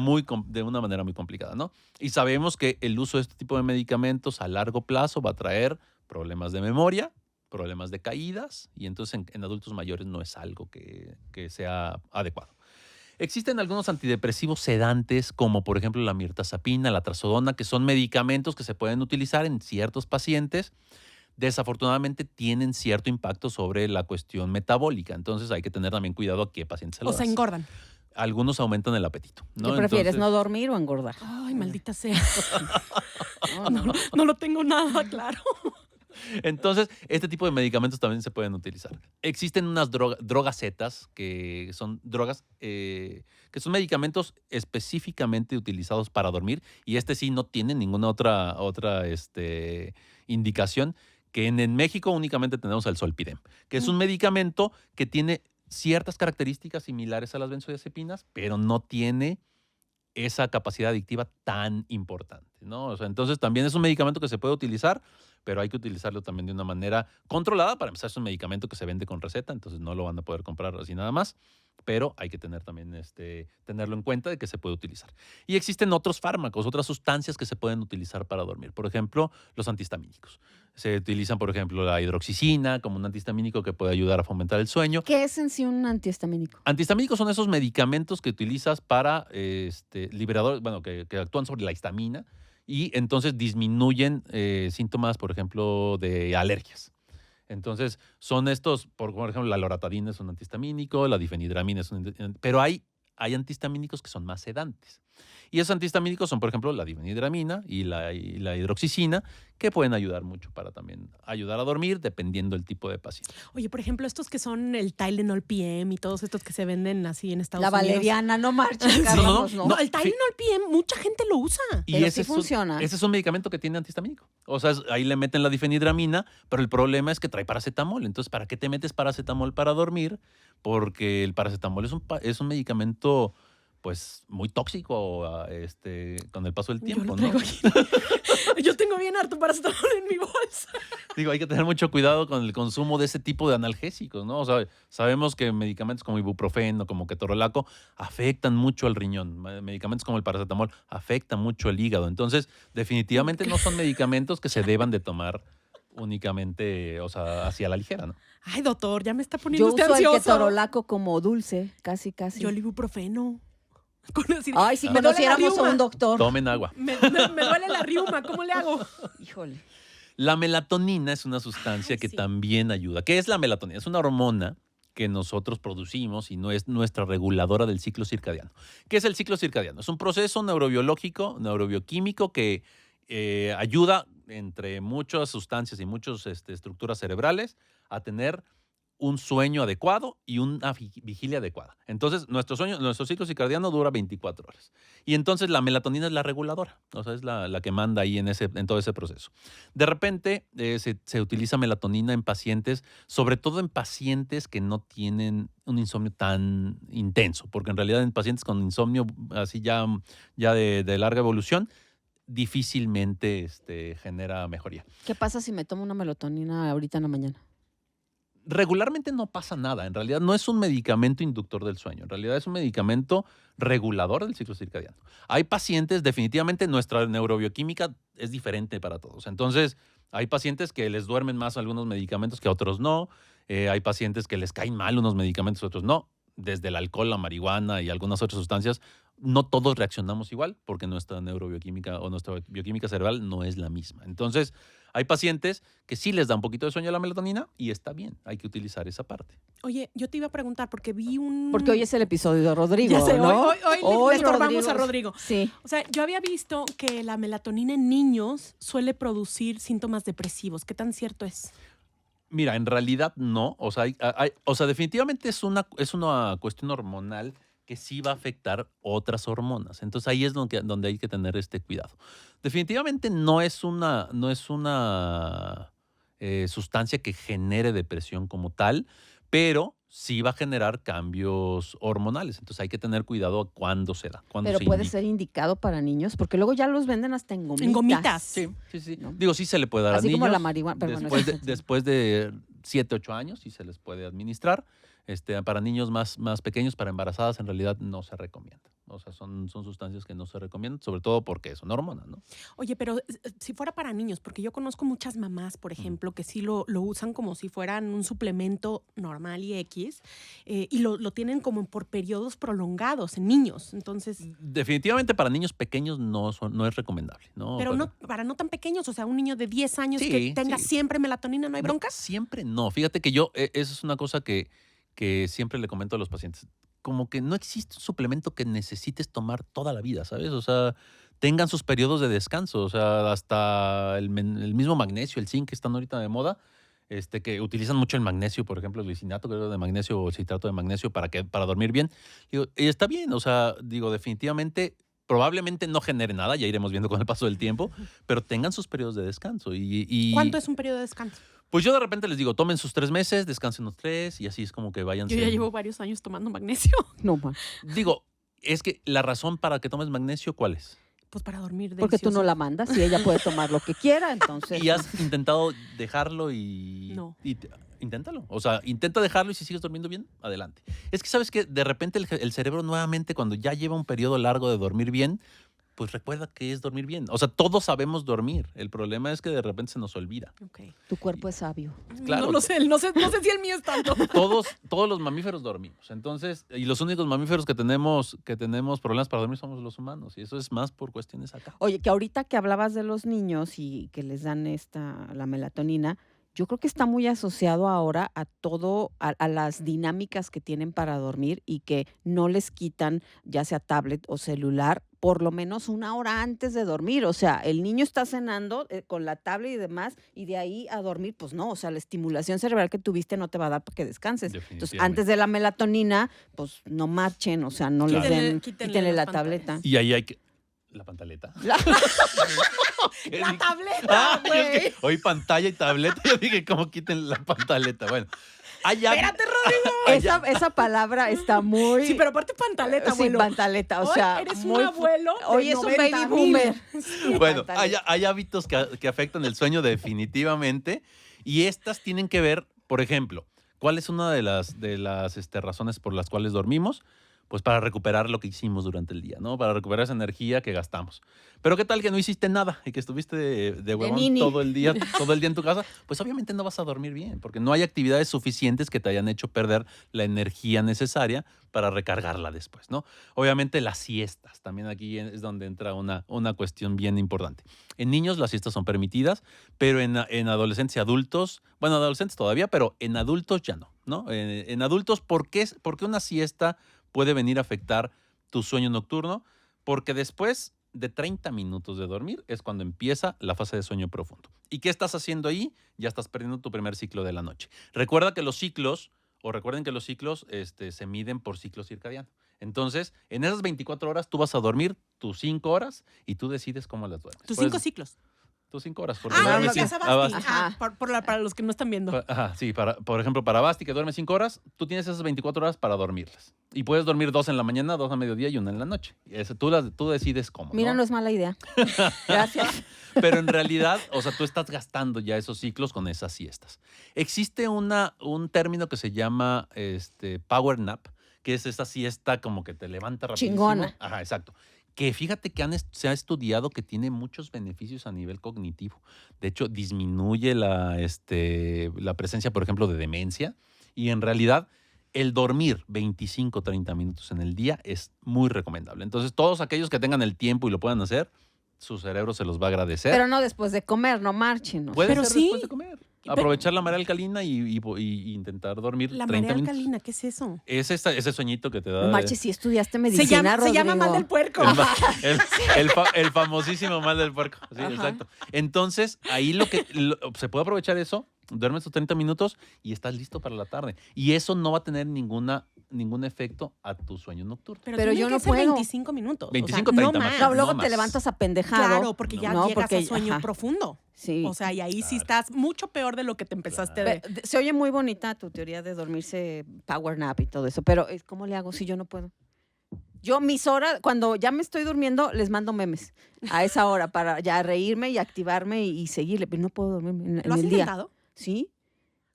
de una manera muy complicada, ¿no? Y sabemos que el uso de este tipo de medicamentos a largo plazo va a traer problemas de memoria, problemas de caídas, y entonces en adultos mayores no es algo que sea adecuado. Existen algunos antidepresivos sedantes, como por ejemplo la mirtazapina, la trazodona, que son medicamentos que se pueden utilizar en ciertos pacientes. Desafortunadamente tienen cierto impacto sobre la cuestión metabólica, entonces hay que tener también cuidado a qué pacientes se lo O sea, das. engordan. Algunos aumentan el apetito, ¿no? ¿Qué prefieres, Entonces, no dormir o engordar? Ay, maldita sea. No. No lo tengo nada claro. Entonces, este tipo de medicamentos también se pueden utilizar. Existen unas drogas zetas, que son drogas, que son medicamentos específicamente utilizados para dormir, y sí no tiene ninguna otra indicación, que en México únicamente tenemos el Zolpidem, que es un medicamento que tiene ciertas características similares a las benzodiazepinas, pero no tiene esa capacidad adictiva tan importante, ¿no? O sea, entonces también es un medicamento que se puede utilizar, pero hay que utilizarlo también de una manera controlada. Para empezar, es un medicamento que se vende con receta, entonces no lo van a poder comprar así nada más, pero hay que tener también tenerlo en cuenta de que se puede utilizar. Y existen otros fármacos, otras sustancias que se pueden utilizar para dormir. Por ejemplo, los antihistamínicos. Se utilizan, por ejemplo, la hidroxicina como un antihistamínico que puede ayudar a fomentar el sueño. ¿Qué es en sí un antihistamínico? Antihistamínicos son esos medicamentos que utilizas para liberadores, bueno, que actúan sobre la histamina y entonces disminuyen síntomas, por ejemplo, de alergias. Entonces, son estos, por ejemplo, la loratadina es un antihistamínico, la difenhidramina es pero hay antihistamínicos que son más sedantes. Y esos antihistamínicos son, por ejemplo, la difenhidramina y la hidroxicina, que pueden ayudar mucho para también ayudar a dormir, dependiendo del tipo de paciente. Oye, por ejemplo, estos que son el Tylenol PM y todos estos que se venden así en Estados La Unidos. valeriana, no marches, Carlos, no. No, el Tylenol PM, mucha gente lo usa. Y Pero ese sí funciona. Ese es un medicamento que tiene antihistamínico. O sea, ahí le meten la difenhidramina, pero el problema es que trae paracetamol. Entonces, ¿para qué te metes paracetamol para dormir? Porque el paracetamol es un medicamento, pues, muy tóxico con el paso del tiempo, ¿no? Yo tengo bien harto paracetamol en mi bolsa. Digo, hay que tener mucho cuidado con el consumo de ese tipo de analgésicos, ¿no? O sea, sabemos que medicamentos como ibuprofeno, como ketorolaco, afectan mucho al riñón. Medicamentos como el paracetamol afectan mucho el hígado. Entonces, definitivamente no son medicamentos que se deban de tomar únicamente, o sea, hacia la ligera, ¿no? Ay, doctor, ya me está poniendo Yo usted uso el ansioso. ketorolaco como dulce, casi. Yo el ibuprofeno. Ay, si me duele la conociéramos a riuma. un doctor. Tomen agua. Me duele la riuma, ¿cómo le hago? Híjole. La melatonina es una sustancia que sí. también ayuda. ¿Qué es la melatonina? Es una hormona que nosotros producimos y no es nuestra reguladora del ciclo circadiano. ¿Qué es el ciclo circadiano? Es un proceso neurobiológico, neurobioquímico que ayuda, entre muchas sustancias y muchas estructuras cerebrales, a tener un sueño adecuado y una vigilia adecuada. Entonces, nuestro ciclo circadiano dura 24 horas. Y entonces la melatonina es la reguladora, o sea, es la que manda ahí en todo ese proceso. De repente se utiliza melatonina en pacientes, sobre todo en pacientes que no tienen un insomnio tan intenso, porque en realidad en pacientes con insomnio así ya de larga evolución, difícilmente genera mejoría. ¿Qué pasa si me tomo una melatonina ahorita en la mañana? Regularmente no pasa nada. En realidad no es un medicamento inductor del sueño. En realidad es un medicamento regulador del ciclo circadiano. Hay pacientes, definitivamente nuestra neurobioquímica es diferente para todos. Entonces, hay pacientes que les duermen más algunos medicamentos que a otros no. Hay pacientes que les caen mal unos medicamentos y otros no. Desde el alcohol, la marihuana y algunas otras sustancias, no todos reaccionamos igual porque nuestra neurobioquímica o nuestra bioquímica cerebral no es la misma. Entonces, hay pacientes que sí les da un poquito de sueño a la melatonina y está bien, hay que utilizar esa parte. Oye, yo te iba a preguntar porque vi un... Porque hoy es el episodio de Rodrigo, Ya sé, ¿no? hoy le estorbamos a Rodrigo. Sí. O sea, yo había visto que la melatonina en niños suele producir síntomas depresivos. ¿Qué tan cierto es? Mira, en realidad no. O sea, definitivamente es una cuestión hormonal que sí va a afectar otras hormonas. Entonces ahí es donde hay que tener cuidado. Definitivamente no es una sustancia que genere depresión como tal, pero sí va a generar cambios hormonales. Entonces hay que tener cuidado a cuándo se da. Pero puede ser indicado para niños, porque luego ya los venden hasta en gomitas. En gomitas. Sí, sí, sí. ¿No? Digo, sí se le puede dar Así a niños. como la marihuana. Pero bueno, Después de 7, 8 años sí se les puede administrar. Para niños más pequeños, para embarazadas, en realidad no se recomienda. O sea, son sustancias que no se recomiendan, sobre todo porque son hormonas, ¿no? Oye, pero si fuera para niños, porque yo conozco muchas mamás, por ejemplo, que sí lo usan como si fueran un suplemento normal y X, y lo tienen como por periodos prolongados en niños. Entonces, Definitivamente para niños pequeños no es recomendable, ¿no? pero no para no tan pequeños, o sea, un niño de 10 años Sí, que tenga sí. siempre melatonina, ¿no hay No, bronca? siempre no. Fíjate que yo, eso es una cosa que siempre le comento a los pacientes. Como que no existe un suplemento que necesites tomar toda la vida, ¿sabes? O sea, tengan sus periodos de descanso. O sea, hasta el mismo magnesio, el zinc que están ahorita de moda, que utilizan mucho el magnesio, por ejemplo, el glicinato creo, de magnesio o el citrato de magnesio para dormir bien. Digo, y está bien, o sea, digo, definitivamente, probablemente no genere nada, ya iremos viendo con el paso del tiempo, pero tengan sus periodos de descanso. ¿Cuánto es un periodo de descanso? Pues yo de repente les digo, tomen sus 3 meses, descansen los 3 y así es como que vayan. Yo ya llevo varios años tomando magnesio. No, man. Digo, es que la razón para que tomes magnesio, ¿cuál es? Pues para dormir Porque tú no delicioso. la mandas y ella puede tomar lo que quiera, entonces. Y has intentado dejarlo No. Inténtalo. O sea, intenta dejarlo y si sigues durmiendo bien, adelante. Es que sabes que de repente el cerebro nuevamente, cuando ya lleva un periodo largo de dormir bien, pues recuerda que es dormir bien. O sea, todos sabemos dormir. El problema es que de repente se nos olvida. Ok. Tu cuerpo es sabio. Claro. No lo sé, no sé si el mío es tanto. Todos los mamíferos dormimos. Entonces, y los únicos mamíferos que tenemos problemas para dormir somos los humanos. Y eso es más por cuestiones acá. Oye, que ahorita que hablabas de los niños y que les dan la melatonina, yo creo que está muy asociado ahora a a las dinámicas que tienen para dormir y que no les quitan ya sea tablet o celular por lo menos 1 hora antes de dormir. O sea, el niño está cenando con la tablet y demás y de ahí a dormir, pues no. O sea, la estimulación cerebral que tuviste no te va a dar para que descanses. Entonces, antes de la melatonina, pues no marchen, o sea, no les den, quítenle la las tableta. Y ahí hay que... ¿La pantaleta? La tableta, güey. Hoy pantalla y tableta. Yo dije, ¿cómo quiten la pantaleta? Bueno. Espérate, Rodrigo. Esa palabra está muy... Sí, pero aparte pantaleta, Sí, abuelo. pantaleta, o Hoy sea... eres muy un abuelo de Hoy es un 90,000. baby boomer. Bueno, pantaleta. hay hábitos que afectan el sueño definitivamente y estas tienen que ver, por ejemplo, ¿cuál es una de las razones por las cuales dormimos? Pues para recuperar lo que hicimos durante el día, ¿no? Para recuperar esa energía que gastamos. Pero ¿qué tal que no hiciste nada y que estuviste de huevón nini. todo el día en tu casa? Pues obviamente no vas a dormir bien, porque no hay actividades suficientes que te hayan hecho perder la energía necesaria para recargarla después, ¿no? Obviamente las siestas, también aquí es donde entra una cuestión bien importante. En niños las siestas son permitidas, pero en adolescentes y adultos, bueno, adolescentes todavía, pero en adultos ya no, ¿no? En adultos, ¿por qué una siesta puede venir a afectar tu sueño nocturno? Porque después de 30 minutos de dormir es cuando empieza la fase de sueño profundo. ¿Y qué estás haciendo ahí? Ya estás perdiendo tu primer ciclo de la noche. Recuerden que los ciclos se miden por ciclo circadiano. Entonces, en esas 24 horas tú vas a dormir tus 5 horas y tú decides cómo las duermes. Tus 5 ciclos. Tus 5 horas. Porque Ah, duermes decías cinco- a Basti. Basti. Ajá, para los que no están viendo. Ajá, sí, por ejemplo, para Basti que duerme 5 horas, tú tienes esas 24 horas para dormirlas. Y puedes dormir 2 en la mañana, 2 a mediodía y 1 en la noche. Tú decides cómo. Mira, no es mala idea. Gracias. Pero en realidad, o sea, tú estás gastando ya esos ciclos con esas siestas. Existe un término que se llama power nap, que es esa siesta como que te levanta rapidísimo. Chingona. Ajá, exacto. Que fíjate que se ha estudiado que tiene muchos beneficios a nivel cognitivo. De hecho, disminuye la presencia, por ejemplo, de demencia. Y en realidad, el dormir 25, 30 minutos en el día es muy recomendable. Entonces, todos aquellos que tengan el tiempo y lo puedan hacer, su cerebro se los va a agradecer. Pero no después de comer, no marchen. Puede Pero ser sí. después de comer. Aprovechar la marea alcalina y intentar dormir La 30 marea minutos. alcalina, ¿qué es eso? Es ese sueñito que te da. No marches, si estudiaste Se medicina, llama mal del puerco. El famosísimo mal del puerco. Sí, Ajá. exacto. Entonces, ahí se puede aprovechar eso, duermes tus 30 minutos y estás listo para la tarde. Y eso no va a tener ningún ningún efecto a tu sueño nocturno. Pero Pero tiene yo que no ser puedo. 25 minutos. 25, o sea, 30 no más. más. Claro, luego no te más. levantas apendejado. Claro, porque ya No, llegas porque- a sueño ajá. profundo. Sí. O sea, y ahí sí Claro. estás mucho peor de lo que te empezaste de... Se oye muy bonita tu teoría de dormirse power nap y todo eso, pero ¿cómo le hago si yo no puedo? Yo mis horas, cuando ya me estoy durmiendo, les mando memes a esa hora para ya reírme y activarme y seguirle, pero no puedo dormirme en ¿Lo has el día. intentado? ¿Sí?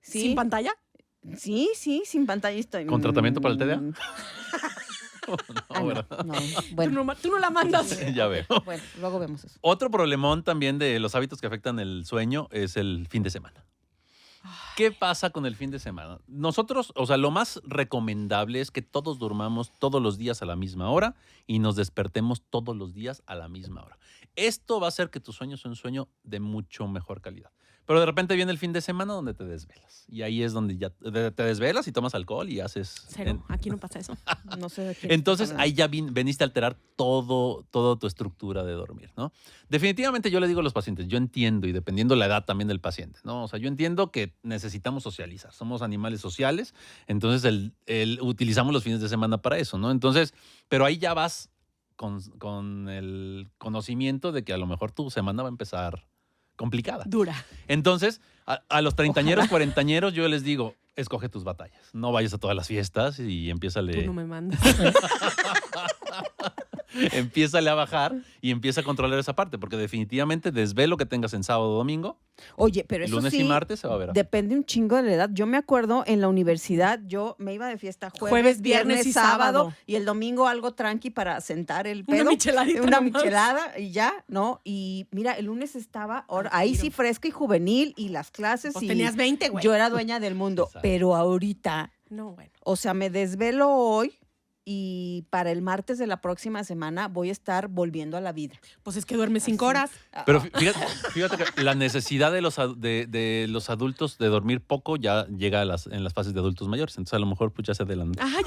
Sí. ¿Sin pantalla? Sí, sin pantalla estoy. ¿Con tratamiento para el TDA? Mm, No, ¿verdad? no, Tú, bueno, no, tú no la mandas. Ya veo. bueno, luego vemos eso. Otro problemón también de los hábitos que afectan el sueño es el fin de semana. ¿Qué pasa con el fin de semana? Nosotros, o sea, lo más recomendable es que todos durmamos todos los días a la misma hora y nos despertemos todos los días a la misma hora. Esto va a hacer que tu sueño sea un sueño de mucho mejor calidad. Pero de repente viene el fin de semana donde te desvelas. Y ahí es donde ya te desvelas y tomas alcohol y haces... Cero, aquí no pasa eso. No sé de quién Entonces estás ahí ya veniste a alterar toda tu estructura de dormir, ¿no? Definitivamente yo le digo a los pacientes, yo entiendo y dependiendo la edad también del paciente, ¿no? O sea, yo entiendo que necesitamos socializar, somos animales sociales, entonces utilizamos los fines de semana para eso, ¿no? Entonces, pero ahí ya vas con el conocimiento de que a lo mejor tu semana va a empezar complicada. Dura. Entonces, a los treintañeros, cuarentañeros, yo les digo, escoge tus batallas. No vayas a todas las fiestas y empiézale, Tú no me mandas. empiézale a bajar y empieza a controlar esa parte, porque definitivamente desvelo que tengas en sábado o domingo, Oye, pero eso lunes sí, y martes se va a ver. depende un chingo de la edad. Yo me acuerdo en la universidad, yo me iba de fiesta Jueves, viernes y sábado. y el domingo algo tranqui para sentar el pedo. Una micheladita Una nomás. michelada y ya, ¿no? Y mira, el lunes estaba ahí sí fresca y juvenil y las clases Pues y tenías 20, güey. yo era dueña del mundo. Exacto. Pero ahorita, No, bueno. o sea, me desvelo hoy y para el martes de la próxima semana voy a estar volviendo a la vida. Pues es que duermes 5 horas. Pero fíjate que la necesidad de los adultos de dormir poco ya llega en las fases de adultos mayores. Entonces, a lo mejor pues ya se adelantó. Ajá,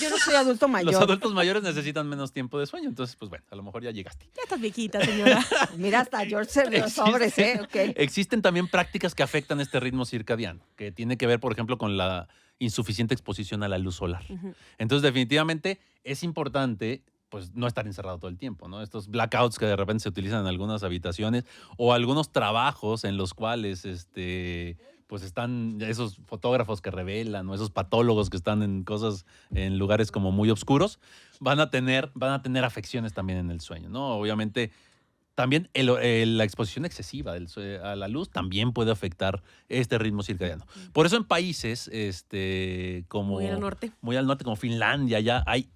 Yo no soy adulto mayor. Los adultos mayores necesitan menos tiempo de sueño. Entonces, pues bueno, a lo mejor ya llegaste. ya estás viejita, señora. Mira, hasta George se rió sobres, ¿eh? Ok. Existen también prácticas que afectan este ritmo circadiano, que tiene que ver, por ejemplo, con la insuficiente exposición a la luz solar. Ujú. Entonces, definitivamente es importante pues no estar encerrado todo el tiempo, ¿no? Estos blackouts que de repente se utilizan en algunas habitaciones o algunos trabajos en los cuales pues están esos fotógrafos que revelan o esos patólogos que están en lugares como muy oscuros, van a tener afecciones también en el sueño, ¿no? Obviamente también la exposición excesiva a la luz también puede afectar este ritmo circadiano. Por eso en países como Muy al norte. como Finlandia, ya hay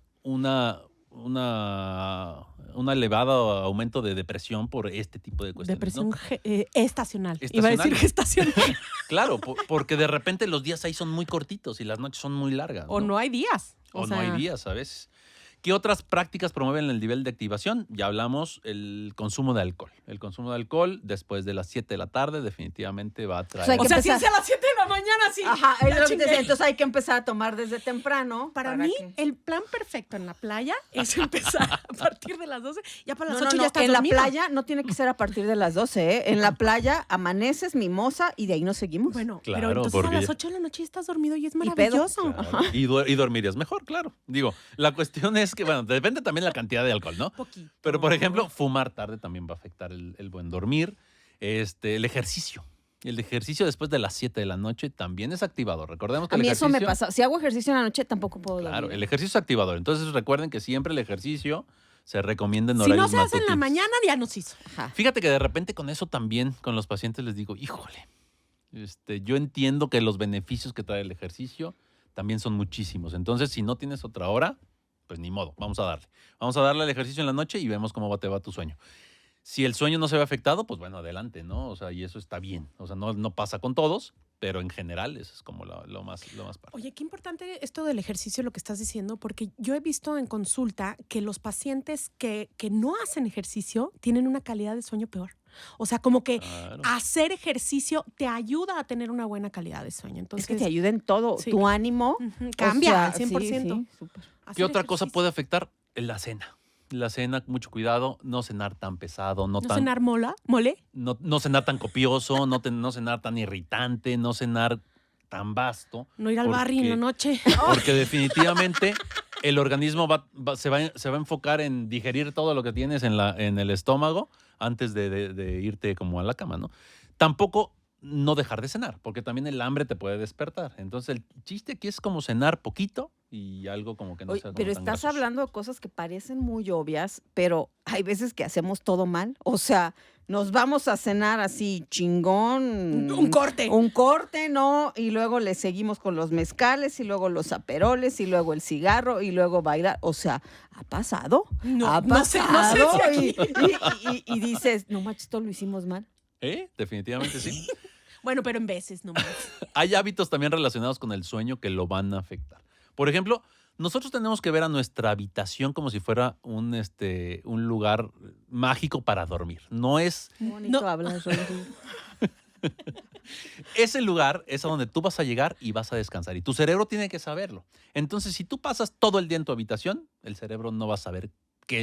un elevado aumento de depresión por este tipo de cuestiones. Depresión ¿no? estacional. Iba a decir Estacional. gestacional. Claro, porque de repente los días ahí son muy cortitos y las noches son muy largas. O no hay días. O sea, no hay días a veces. ¿Qué otras prácticas promueven el nivel de activación? Ya hablamos, el consumo de alcohol. El consumo de alcohol después de las 7 de la tarde definitivamente va a traer... hay O que sea, si es empezar. a las 7 de la mañana, sí. Ajá, es ya lo que te chingué. decía. Entonces hay que empezar a tomar desde temprano. Para mí, que- el plan perfecto en la playa es empezar a partir de las 12. Ya para las No, 8 no, ya estás en dormido. la playa no tiene que ser a partir de las 12, ¿eh? En la playa amaneces, mimosa y de ahí nos seguimos. Bueno, Claro, pero entonces a porque las ya- 8 de la noche ya estás dormido y es pedo. maravilloso. Claro, y dormirías mejor, claro. Digo, la cuestión es que, bueno, depende también la cantidad de alcohol, ¿no? Poquito. Pero, por ejemplo, fumar tarde también va a afectar el buen dormir. El ejercicio. El ejercicio después de las 7 de la noche también es activador. Recordemos que A el mí eso ejercicio... me pasa. Si hago ejercicio en la noche tampoco puedo Claro, dormir. el ejercicio es activador. Entonces, recuerden que siempre el ejercicio se recomienda en Si horarios no se hace en la matutinos. mañana, ya nos hizo. Ajá. Fíjate que de repente con eso también, con los pacientes les digo, híjole, yo entiendo que los beneficios que trae el ejercicio también son muchísimos. Entonces, si no tienes otra hora, pues ni modo, vamos a darle. Vamos a darle al ejercicio en la noche y vemos cómo te va tu sueño. Si el sueño no se ve afectado, pues bueno, adelante, ¿no? O sea, y eso está bien. O sea, no pasa con todos, pero en general eso es como lo más padre. Oye, qué importante esto del ejercicio, lo que estás diciendo, porque yo he visto en consulta que los pacientes que no hacen ejercicio tienen una calidad de sueño peor. O sea, como que Claro. hacer ejercicio te ayuda a tener una buena calidad de sueño. Entonces, Es que te ayuda en todo. sí. Tu ánimo Ujú, cambia o sea, al 100%. Sí, sí, súper. Hacer ¿Qué otra cosa ejercicio. puede afectar? La cena. La cena, mucho cuidado, no cenar tan pesado, ¿No cenar mole? no cenar tan copioso, no cenar tan irritante, no cenar tan vasto. No ir al barrio en la noche. Porque definitivamente el organismo se va a enfocar en digerir todo lo que tienes en el estómago antes de irte como a la cama, ¿no? Tampoco no dejar de cenar, porque también el hambre te puede despertar. Entonces el chiste aquí es como cenar poquito y algo como que no Oye, sea como pero tan estás grasoso. hablando de cosas que parecen muy obvias, pero hay veces que hacemos todo mal. O sea, nos vamos a cenar así chingón. Un corte. Un corte, ¿no? Y luego le seguimos con los mezcales y luego los aperoles y luego el cigarro y luego bailar. O sea, ¿ha pasado? No, ¿Ha no sé pasado? si aquí. Y dices, no manches, todo lo hicimos mal. Definitivamente sí. Bueno, pero en veces nomás. Hay hábitos también relacionados con el sueño que lo van a afectar. Por ejemplo, nosotros tenemos que ver a nuestra habitación como si fuera un lugar mágico para dormir. No es... Qué bonito No. hablas, Rodrigo. Ese lugar es a donde tú vas a llegar y vas a descansar. Y tu cerebro tiene que saberlo. Entonces, si tú pasas todo el día en tu habitación, el cerebro no va a saber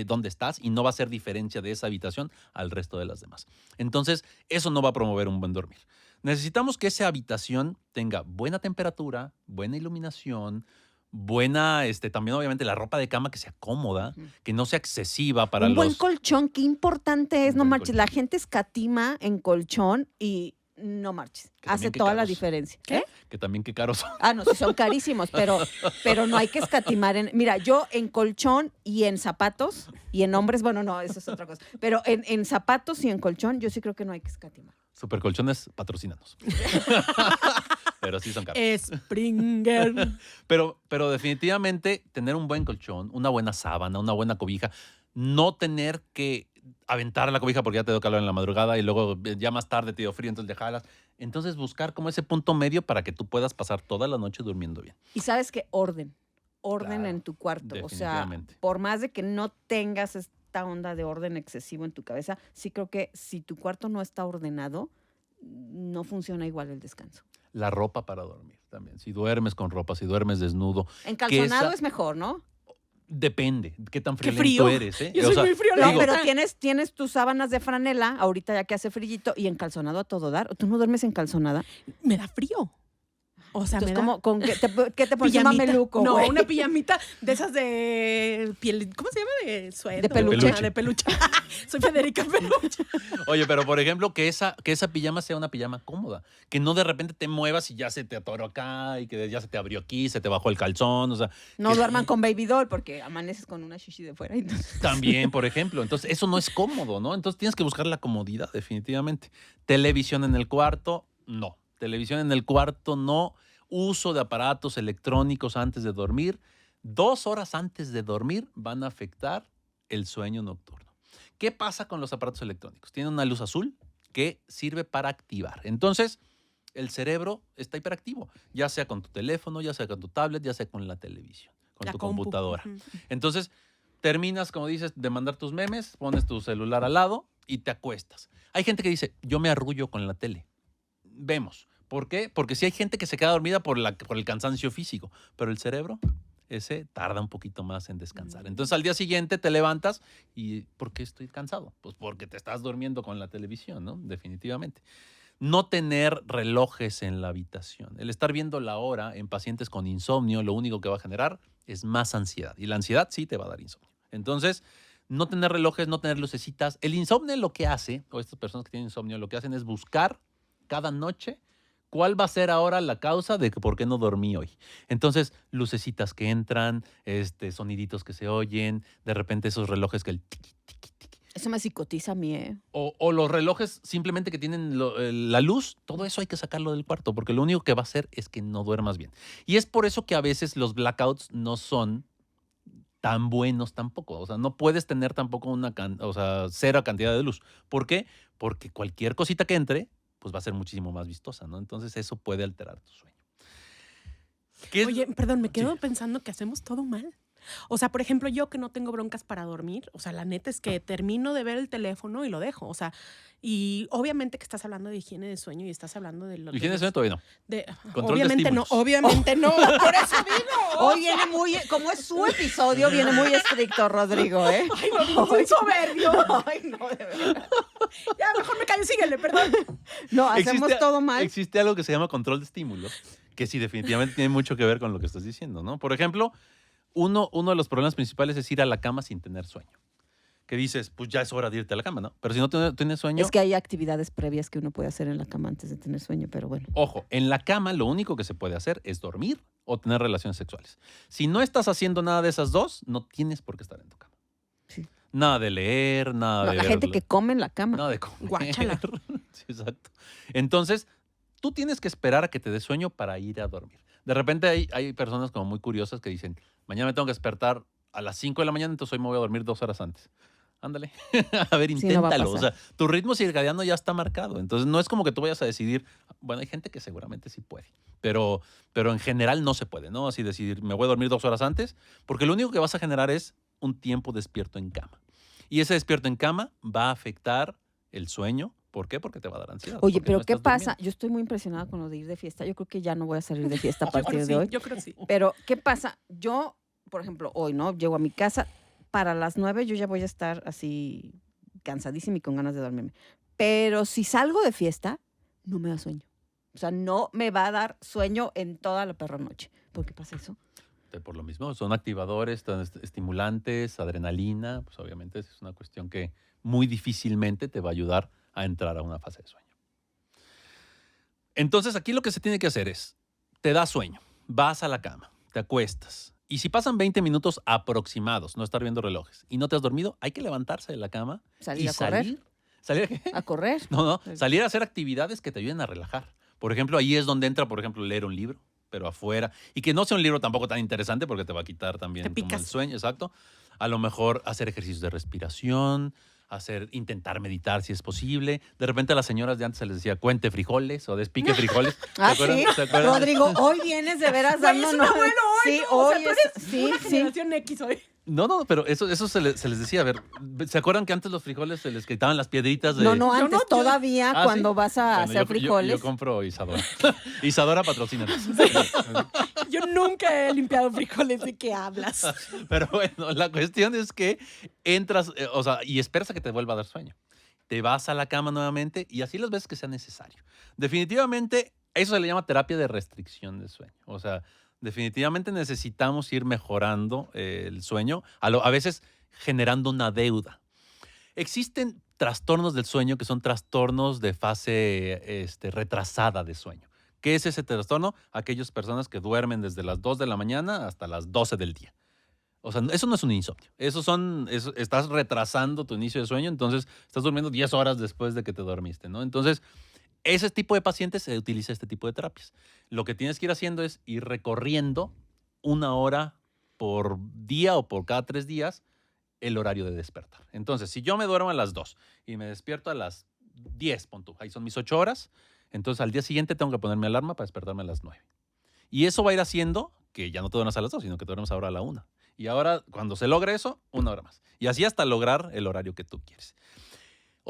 dónde estás y no va a hacer diferencia de esa habitación al resto de las demás. Entonces, eso no va a promover un buen dormir. Necesitamos que esa habitación tenga buena temperatura, buena iluminación, buena, también obviamente la ropa de cama que sea cómoda, que no sea excesiva para Un buen los... colchón, qué importante es, Un no buen marches. La colchón. gente escatima en colchón y no marches. Que Hace también qué toda la caros. diferencia. ¿Qué? Que también qué caros son. Ah, no, sí son carísimos, pero no hay que escatimar en... Mira, yo en colchón y en zapatos, y en hombres, bueno, no, eso es otra cosa. Pero en zapatos y en colchón, yo sí creo que no hay que escatimar. Supercolchones, patrocínanos. Pero sí son caros. Springer. Pero definitivamente tener un buen colchón, una buena sábana, una buena cobija, no tener que aventar la cobija porque ya te dio calor en la madrugada y luego ya más tarde te dio frío, entonces dejarlas. Entonces buscar como ese punto medio para que tú puedas pasar toda la noche durmiendo bien. Y sabes que orden Claro, en tu cuarto. O sea, definitivamente. por más de que no tengas esta onda de orden excesivo en tu cabeza, sí creo que si tu cuarto no está ordenado, no funciona igual el descanso. La ropa para dormir también. Si duermes con ropa, si duermes desnudo, Encalzonado esa- es mejor, ¿no? depende. ¿Qué tan Qué friolento frío. eres? Yo soy muy friolenta. No, digo, pero tienes tus sábanas de franela, ahorita ya que hace frillito, y encalzonado a todo dar. ¿Tú no duermes encalzonada? Me da frío. O sea, Entonces, me da... ¿cómo, ¿qué te pones? Un Pijamita. mameluco, No, güey. una pijamita de esas de piel, ¿cómo se llama? De suéter. De peluche. Ah, de peluche. Soy Federica Peluche. Oye, pero por ejemplo, que esa pijama sea una pijama cómoda. Que no de repente te muevas y ya se te atoró acá y que ya se te abrió aquí, se te bajó el calzón. O sea, No que- duerman con baby doll porque amaneces con una shishi de fuera. Entonces... También, por ejemplo. Entonces, eso no es cómodo, ¿no? Entonces, tienes que buscar la comodidad, definitivamente. Televisión en el cuarto, no. Televisión en el cuarto, no. Uso de aparatos electrónicos antes de dormir. 2 horas antes de dormir van a afectar el sueño nocturno. ¿Qué pasa con los aparatos electrónicos? Tienen una luz azul que sirve para activar. Entonces, el cerebro está hiperactivo, ya sea con tu teléfono, ya sea con tu tablet, ya sea con la televisión, con La tu compu. computadora. Ujú. Entonces, terminas, como dices, de mandar tus memes, pones tu celular al lado y te acuestas. Hay gente que dice, yo me arrullo con la tele. Vemos. ¿Por qué? Porque sí hay gente que se queda dormida por el cansancio físico, pero el cerebro, ese tarda un poquito más en descansar. Entonces, al día siguiente te levantas y ¿por qué estoy cansado? Pues porque te estás durmiendo con la televisión, ¿no? Definitivamente. No tener relojes en la habitación. El estar viendo la hora en pacientes con insomnio, lo único que va a generar es más ansiedad. Y la ansiedad sí te va a dar insomnio. Entonces, no tener relojes, no tener lucecitas. El insomnio lo que hace, o estas personas que tienen insomnio, lo que hacen es buscar cada noche cuál va a ser ahora la causa de que por qué no dormí hoy. Entonces, lucecitas que entran, soniditos que se oyen, de repente esos relojes que el tiqui, tiqui, tiqui. Eso me psicotiza a mí, ¿eh? O los relojes simplemente que tienen la luz, todo eso hay que sacarlo del cuarto, porque lo único que va a hacer es que no duermas bien. Y es por eso que a veces los blackouts no son tan buenos tampoco. O sea, no puedes tener tampoco cero cantidad de luz. ¿Por qué? Porque cualquier cosita que entre, pues va a ser muchísimo más vistosa, ¿no? Entonces eso puede alterar tu sueño. Oye, perdón, me quedo Sí. pensando que hacemos todo mal. O sea, por ejemplo, yo que no tengo broncas para dormir, o sea, la neta es que termino de ver el teléfono y lo dejo. O sea, y obviamente que estás hablando de higiene de sueño y estás hablando de lo Higiene de sueño todavía no. Control de obviamente no, estímulos. obviamente no, por eso vino. Hoy viene muy, como es su episodio, viene muy estricto, Rodrigo, ¿eh? Ay, no, muy soberbio. Ay, no, de verdad. Ya, mejor me callo, síguele, perdón. No, hacemos todo mal. Existe algo que se llama control de estímulos, que sí, definitivamente tiene mucho que ver con lo que estás diciendo, ¿no? Por ejemplo, uno de los problemas principales es ir a la cama sin tener sueño. Que dices, pues ya es hora de irte a la cama, ¿no? Pero si no tienes sueño... Es que hay actividades previas que uno puede hacer en la cama antes de tener sueño, pero bueno. Ojo, en la cama lo único que se puede hacer es dormir o tener relaciones sexuales. Si no estás haciendo nada de esas dos, no tienes por qué estar en tu cama. Sí. Nada de leer, nada No, de la ver... gente que come en la cama. Nada de comer. Guáchala. Sí, exacto. Entonces, tú tienes que esperar a que te dé sueño para ir a dormir. De repente hay personas como muy curiosas que dicen, mañana me tengo que despertar a las 5 de la mañana, entonces hoy me voy a dormir 2 horas antes. Ándale. A ver, Sí, no va a inténtalo. O pasar. sea, tu ritmo circadiano ya está marcado. Entonces, no es como que tú vayas a decidir. Bueno, hay gente que seguramente sí puede. Pero en general no se puede, ¿no? Así decidir, me voy a dormir 2 horas antes, porque lo único que vas a generar es un tiempo despierto en cama. Y ese despierto en cama va a afectar el sueño. ¿Por qué? Porque te va a dar ansiedad. Oye, porque pero no ¿qué estás pasa? durmiendo. Yo estoy muy impresionada con lo de ir de fiesta. Yo creo que ya no voy a salir de fiesta a Yo creo partir que de sí, hoy. yo creo que sí. Pero, ¿qué pasa? Yo, por ejemplo, hoy, ¿no? Llego a mi casa, para las 9 yo ya voy a estar así cansadísima y con ganas de dormirme. Pero si salgo de fiesta, no me da sueño. O sea, no me va a dar sueño en toda la perra noche. ¿Por qué pasa eso? Por lo mismo, son activadores, estimulantes, adrenalina. Pues obviamente es una cuestión que muy difícilmente te va a ayudar a entrar a una fase de sueño. Entonces, aquí lo que se tiene que hacer es, te da sueño, vas a la cama, te acuestas. Y si pasan 20 minutos aproximados, no estar viendo relojes, y no te has dormido, hay que levantarse de la cama Salir y a correr. salir. ¿Salir a qué? ¿A correr? No, salir a hacer actividades que te ayuden a relajar. Por ejemplo, ahí es donde entra, por ejemplo, leer un libro, pero afuera. Y que no sea un libro tampoco tan interesante porque te va a quitar también Te como el picas. sueño, exacto. A lo mejor hacer ejercicios de respiración, intentar meditar si es posible. De repente a las señoras de antes se les decía cuente frijoles o despique frijoles. Ah, ¿Se acuerdan? sí. ¿Se acuerdan? Rodrigo, hoy vienes de veras Güey, es dándonos. un abuelo hoy, Sí, ¿no? O sea, hoy tú es. eres Sí, una sí. generación X hoy. No, pero eso se les decía. A ver, ¿se acuerdan que antes los frijoles se les quitaban las piedritas de... No, Yo antes no, yo- todavía Ah, cuando ¿sí? vas a Bueno, hacer frijoles. Yo compro Isadora. Isadora patrocina. Yo nunca he limpiado frijoles. ¿De qué hablas? Pero bueno, la cuestión es que entras, o sea, y esperas a que te vuelva a dar sueño. Te vas a la cama nuevamente y así las veces que sea necesario. Definitivamente, eso se le llama terapia de restricción de sueño. O sea, definitivamente necesitamos ir mejorando el sueño, a veces generando una deuda. Existen trastornos del sueño que son trastornos de fase retrasada de sueño. ¿Qué es ese trastorno? Aquellas personas que duermen desde las 2 de la mañana hasta las 12 del día. O sea, eso no es un insomnio. Estás retrasando tu inicio de sueño, entonces estás durmiendo 10 horas después de que te dormiste, ¿no? Entonces, ese tipo de pacientes se utiliza este tipo de terapias. Lo que tienes que ir haciendo es ir recorriendo 1 hora por día o por cada 3 días el horario de despertar. Entonces, si yo me duermo a las 2 y me despierto a las 10, pon tú, ahí son mis 8 horas, entonces al día siguiente tengo que ponerme alarma para despertarme a las 9. Y eso va a ir haciendo que ya no te duermas a las 2, sino que te duermas ahora a la 1. Y ahora, cuando se logre eso, 1 hora más. Y así hasta lograr el horario que tú quieres.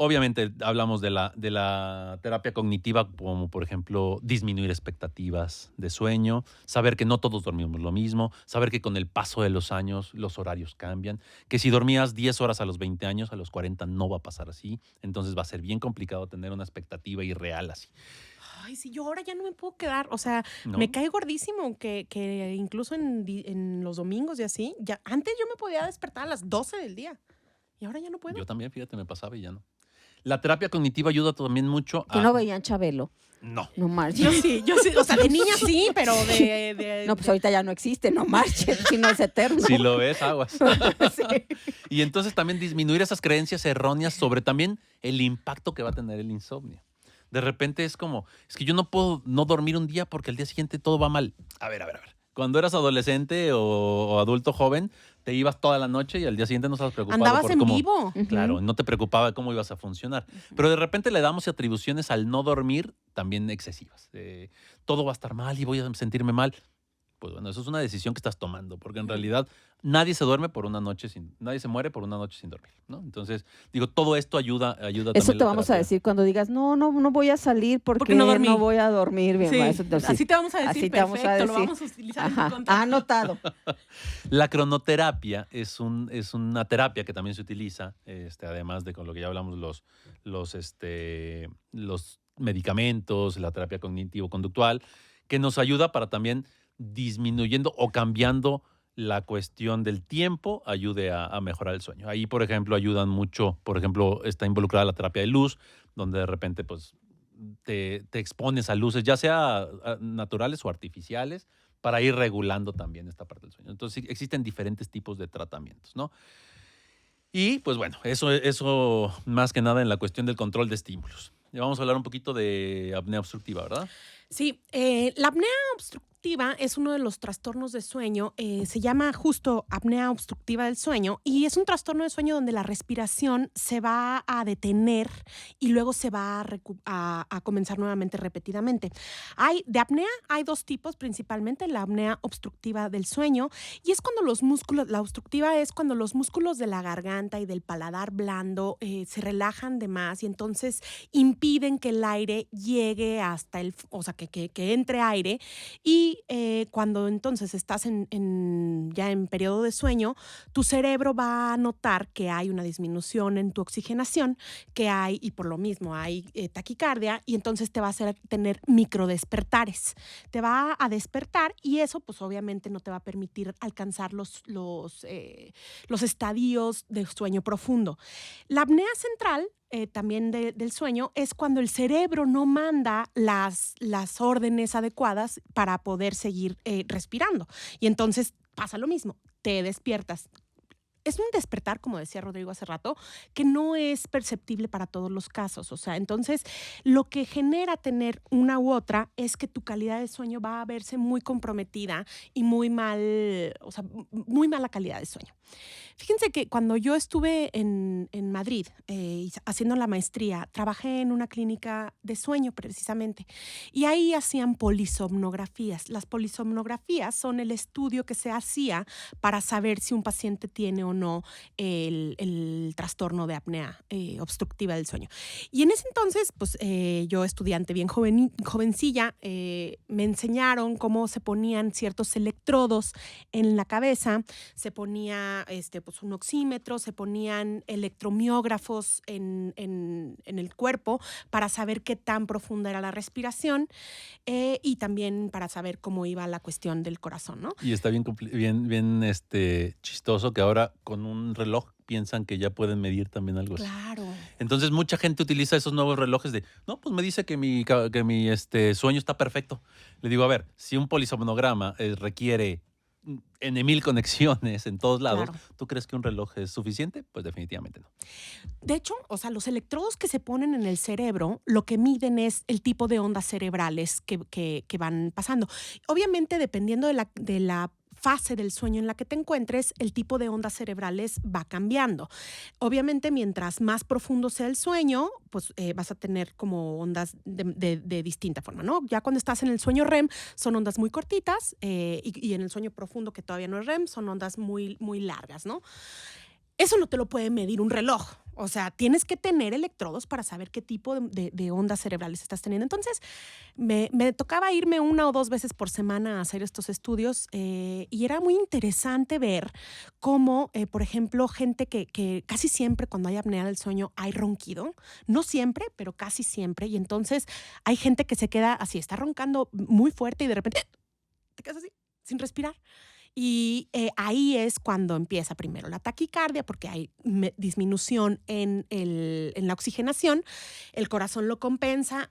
Obviamente hablamos de la terapia cognitiva, como por ejemplo disminuir expectativas de sueño, saber que no todos dormimos lo mismo, saber que con el paso de los años los horarios cambian, que si dormías 10 horas a los 20 años, a los 40 no va a pasar así, entonces va a ser bien complicado tener una expectativa irreal así. Ay, sí, yo ahora ya no me puedo quedar. O sea, ¿No? me cae gordísimo que incluso en los domingos y así, ya antes yo me podía despertar a las 12 del día. Y ahora ya no puedo. Yo también, fíjate, me pasaba y ya no. La terapia cognitiva ayuda también mucho a... Que no veían Chabelo. No. No marches. Yo sí, o sea, de niña sí, pero de No, pues ahorita ya no existe, no marches, si no es eterno. Si lo ves, aguas. Sí. Y entonces también disminuir esas creencias erróneas sobre también el impacto que va a tener el insomnio. De repente es como, es que yo no puedo no dormir un día porque al día siguiente todo va mal. A ver. Cuando eras adolescente o adulto joven, te ibas toda la noche y al día siguiente no estabas preocupado andabas por en cómo... vivo. Claro, no te preocupaba cómo ibas a funcionar. Pero de repente le damos atribuciones al no dormir también excesivas. Todo va a estar mal y voy a sentirme mal. Pues bueno, eso es una decisión que estás tomando, porque en realidad nadie se muere por una noche sin dormir, ¿no? Entonces, digo, todo esto ayuda Eso también te la vamos a terapia. decir cuando digas, no voy a salir porque Porque no dormí. no voy a dormir bien. Sí, Eso, sí. así te vamos a decir, Así te vamos a perfecto, lo decir. vamos a utilizar en tu Ajá, contra. anotado. La cronoterapia es una terapia que también se utiliza, además de con lo que ya hablamos, los medicamentos, la terapia cognitivo-conductual, que nos ayuda para también disminuyendo o cambiando la cuestión del tiempo, ayude a mejorar el sueño. Ahí, por ejemplo, ayudan mucho, por ejemplo, está involucrada la terapia de luz, donde de repente pues te expones a luces, ya sea naturales o artificiales, para ir regulando también esta parte del sueño. Entonces, sí, existen diferentes tipos de tratamientos, ¿no? Y pues bueno, eso más que nada en la cuestión del control de estímulos. Ya vamos a hablar un poquito de apnea obstructiva, ¿verdad? Sí, la apnea obstructiva es uno de los trastornos de sueño. Se llama justo apnea obstructiva del sueño y es un trastorno de sueño donde la respiración se va a detener y luego se va a comenzar nuevamente repetidamente. De apnea hay dos tipos principalmente, la apnea obstructiva del sueño y es cuando los músculos, la obstructiva es cuando los músculos de la garganta y del paladar blando se relajan de más y entonces impiden que el aire llegue hasta o sea, que entre aire y cuando entonces estás ya en periodo de sueño, tu cerebro va a notar que hay una disminución en tu oxigenación, y por lo mismo hay taquicardia y entonces te va a hacer tener microdespertares. Te va a despertar y eso pues obviamente no te va a permitir alcanzar los estadios de sueño profundo. La apnea central también del sueño es cuando el cerebro no manda las órdenes adecuadas para poder seguir respirando. Y entonces pasa lo mismo, te despiertas. Es un despertar, como decía Rodrigo hace rato, que no es perceptible para todos los casos. O sea, entonces lo que genera tener una u otra es que tu calidad de sueño va a verse muy comprometida y muy mal, o sea, muy mala calidad de sueño. Fíjense que cuando yo estuve en Madrid haciendo la maestría, trabajé en una clínica de sueño precisamente y ahí hacían polisomnografías. Las polisomnografías son el estudio que se hacía para saber si un paciente tiene o no el trastorno de apnea obstructiva del sueño. Y en ese entonces, pues yo estudiante bien jovencilla, me enseñaron cómo se ponían ciertos electrodos en la cabeza, se ponía pues un oxímetro, se ponían electromiógrafos en el cuerpo para saber qué tan profunda era la respiración y también para saber cómo iba la cuestión del corazón, ¿no? Y está bien chistoso que ahora con un reloj piensan que ya pueden medir también algo así. Claro. Entonces mucha gente utiliza esos nuevos relojes no, pues me dice que mi sueño está perfecto. Le digo, a ver, si un polisomnograma requiere N mil conexiones en todos lados, Claro. ¿Tú crees que un reloj es suficiente? Pues definitivamente no. De hecho, o sea, los electrodos que se ponen en el cerebro, lo que miden es el tipo de ondas cerebrales que van pasando. Obviamente, dependiendo de la fase del sueño en la que te encuentres, el tipo de ondas cerebrales va cambiando. Obviamente, mientras más profundo sea el sueño, pues vas a tener como ondas de distinta forma, ¿no? Ya cuando estás en el sueño REM, son ondas muy cortitas y en el sueño profundo, que todavía no es REM, son ondas muy, muy largas, ¿no? Eso no te lo puede medir un reloj. O sea, tienes que tener electrodos para saber qué tipo de ondas cerebrales estás teniendo. Entonces, me tocaba irme 1 o 2 veces por semana a hacer estos estudios y era muy interesante ver cómo, por ejemplo, gente que casi siempre cuando hay apnea del sueño hay ronquido. No siempre, pero casi siempre. Y entonces hay gente que se queda así, está roncando muy fuerte y de repente te quedas así, sin respirar. Y ahí es cuando empieza primero la taquicardia, porque hay disminución en la oxigenación, el corazón lo compensa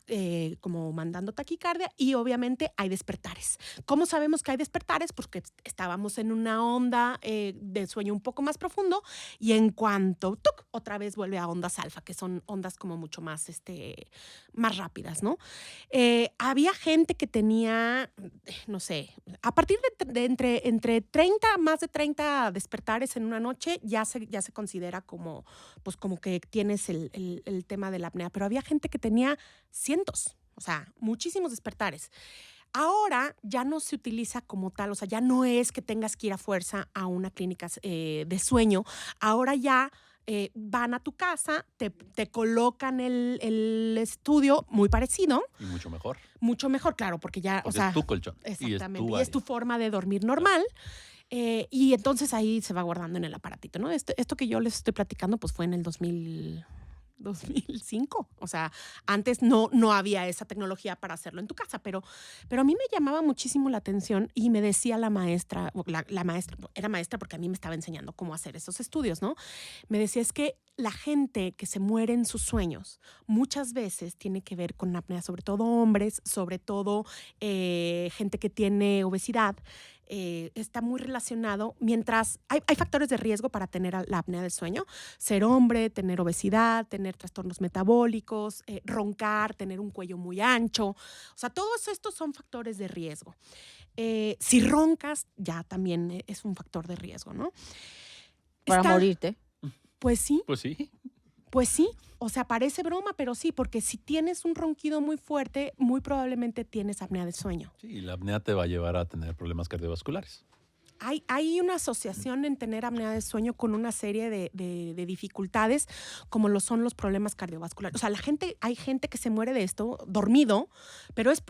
como mandando taquicardia y obviamente hay despertares. ¿Cómo sabemos que hay despertares? Porque estábamos en una onda de sueño un poco más profundo y en cuanto otra vez vuelve a ondas alfa, que son ondas como mucho más, más rápidas, ¿no? Había gente que tenía, no sé, a partir de entre 30, más de 30 despertares en una noche, ya se considera como, pues como que tienes el tema de la apnea. Pero había gente que tenía cientos, o sea, muchísimos despertares. Ahora ya no se utiliza como tal, o sea, ya no es que tengas que ir a fuerza a una clínica de sueño. Ahora ya van a tu casa, te colocan el estudio muy parecido. Y mucho mejor. Mucho mejor, claro, porque ya, Porque o sea, es tu colchón. exactamente, Y es tu forma de dormir normal. Y entonces ahí se va guardando en el aparatito, ¿no? Esto que yo les estoy platicando, pues fue en el 2005. O sea, antes no había esa tecnología para hacerlo en tu casa, pero a mí me llamaba muchísimo la atención y me decía la maestra, la maestra, era maestra porque a mí me estaba enseñando cómo hacer esos estudios, ¿no? Me decía, es que la gente que se muere en sus sueños muchas veces tiene que ver con apnea, sobre todo hombres, sobre todo gente que tiene obesidad. Está muy relacionado, mientras hay factores de riesgo para tener la apnea del sueño, ser hombre, tener obesidad, tener trastornos metabólicos, roncar, tener un cuello muy ancho, o sea, todos estos son factores de riesgo. Si roncas, ya también es un factor de riesgo, ¿no? Para morirte. Pues sí. Pues sí. Pues sí, o sea, parece broma, pero sí, porque si tienes un ronquido muy fuerte, muy probablemente tienes apnea de sueño. Sí, la apnea te va a llevar a tener problemas cardiovasculares. Hay una asociación en tener apnea de sueño con una serie de dificultades, como lo son los problemas cardiovasculares. O sea, hay gente que se muere de esto dormido, pero es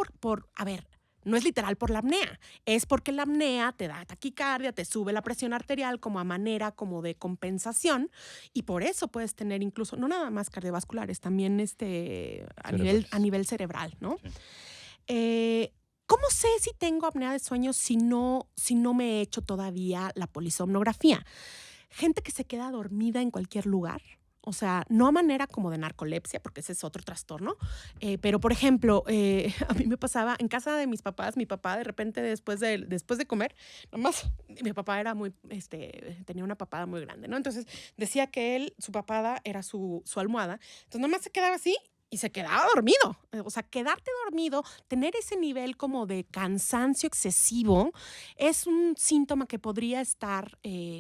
a ver, no es literal por la apnea, es porque la apnea te da taquicardia, te sube la presión arterial como a manera como de compensación, y por eso puedes tener incluso, no nada más cardiovasculares, también a nivel cerebral, ¿no? Sí. ¿Cómo sé si tengo apnea de sueño si no me he hecho todavía la polisomnografía? Gente que se queda dormida en cualquier lugar. O sea, no a manera como de narcolepsia, porque ese es otro trastorno. Pero, por ejemplo, a mí me pasaba en casa de mis papás, mi papá de repente después de comer, nomás, mi papá era tenía una papada muy grande, ¿no? Entonces decía que su papada era su almohada. Entonces nomás se quedaba así y se quedaba dormido. O sea, quedarte dormido, tener ese nivel como de cansancio excesivo, es un síntoma que podría estar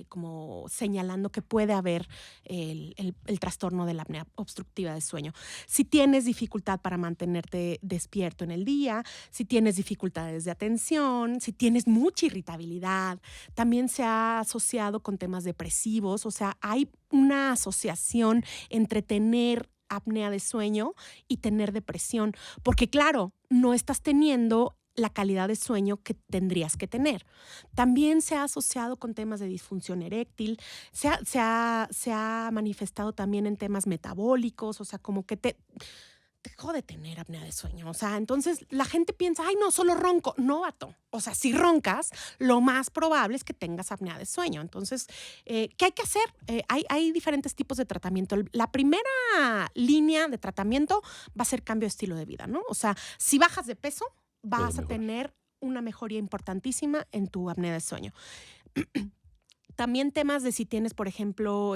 como señalando que puede haber el trastorno de la apnea obstructiva de sueño. Si tienes dificultad para mantenerte despierto en el día, si tienes dificultades de atención, si tienes mucha irritabilidad, también se ha asociado con temas depresivos. O sea, hay una asociación entre tener apnea de sueño y tener depresión, porque claro, no estás teniendo la calidad de sueño que tendrías que tener. También se ha asociado con temas de disfunción eréctil, se ha manifestado también en temas metabólicos, o sea, como que te jode tener apnea de sueño. O sea, entonces la gente piensa, ay, no, solo ronco. No, vato. O sea, si roncas, lo más probable es que tengas apnea de sueño. Entonces, ¿qué hay que hacer? Hay diferentes tipos de tratamiento. La primera línea de tratamiento va a ser cambio de estilo de vida, ¿no? O sea, si bajas de peso, vas a tener una mejoría importantísima en tu apnea de sueño. También temas de si tienes, por ejemplo,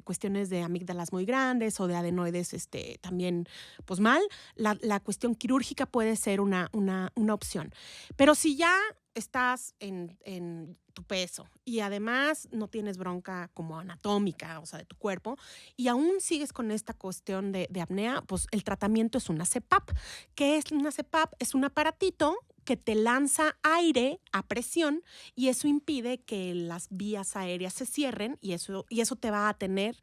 cuestiones de amígdalas muy grandes o de adenoides también pues mal, la cuestión quirúrgica puede ser una opción. Pero si ya estás en tu peso y además no tienes bronca como anatómica, o sea, de tu cuerpo, y aún sigues con esta cuestión de apnea, pues el tratamiento es una CPAP. ¿Qué es una CPAP? Es un aparatito que te lanza aire a presión y eso impide que las vías aéreas se cierren y eso te va a tener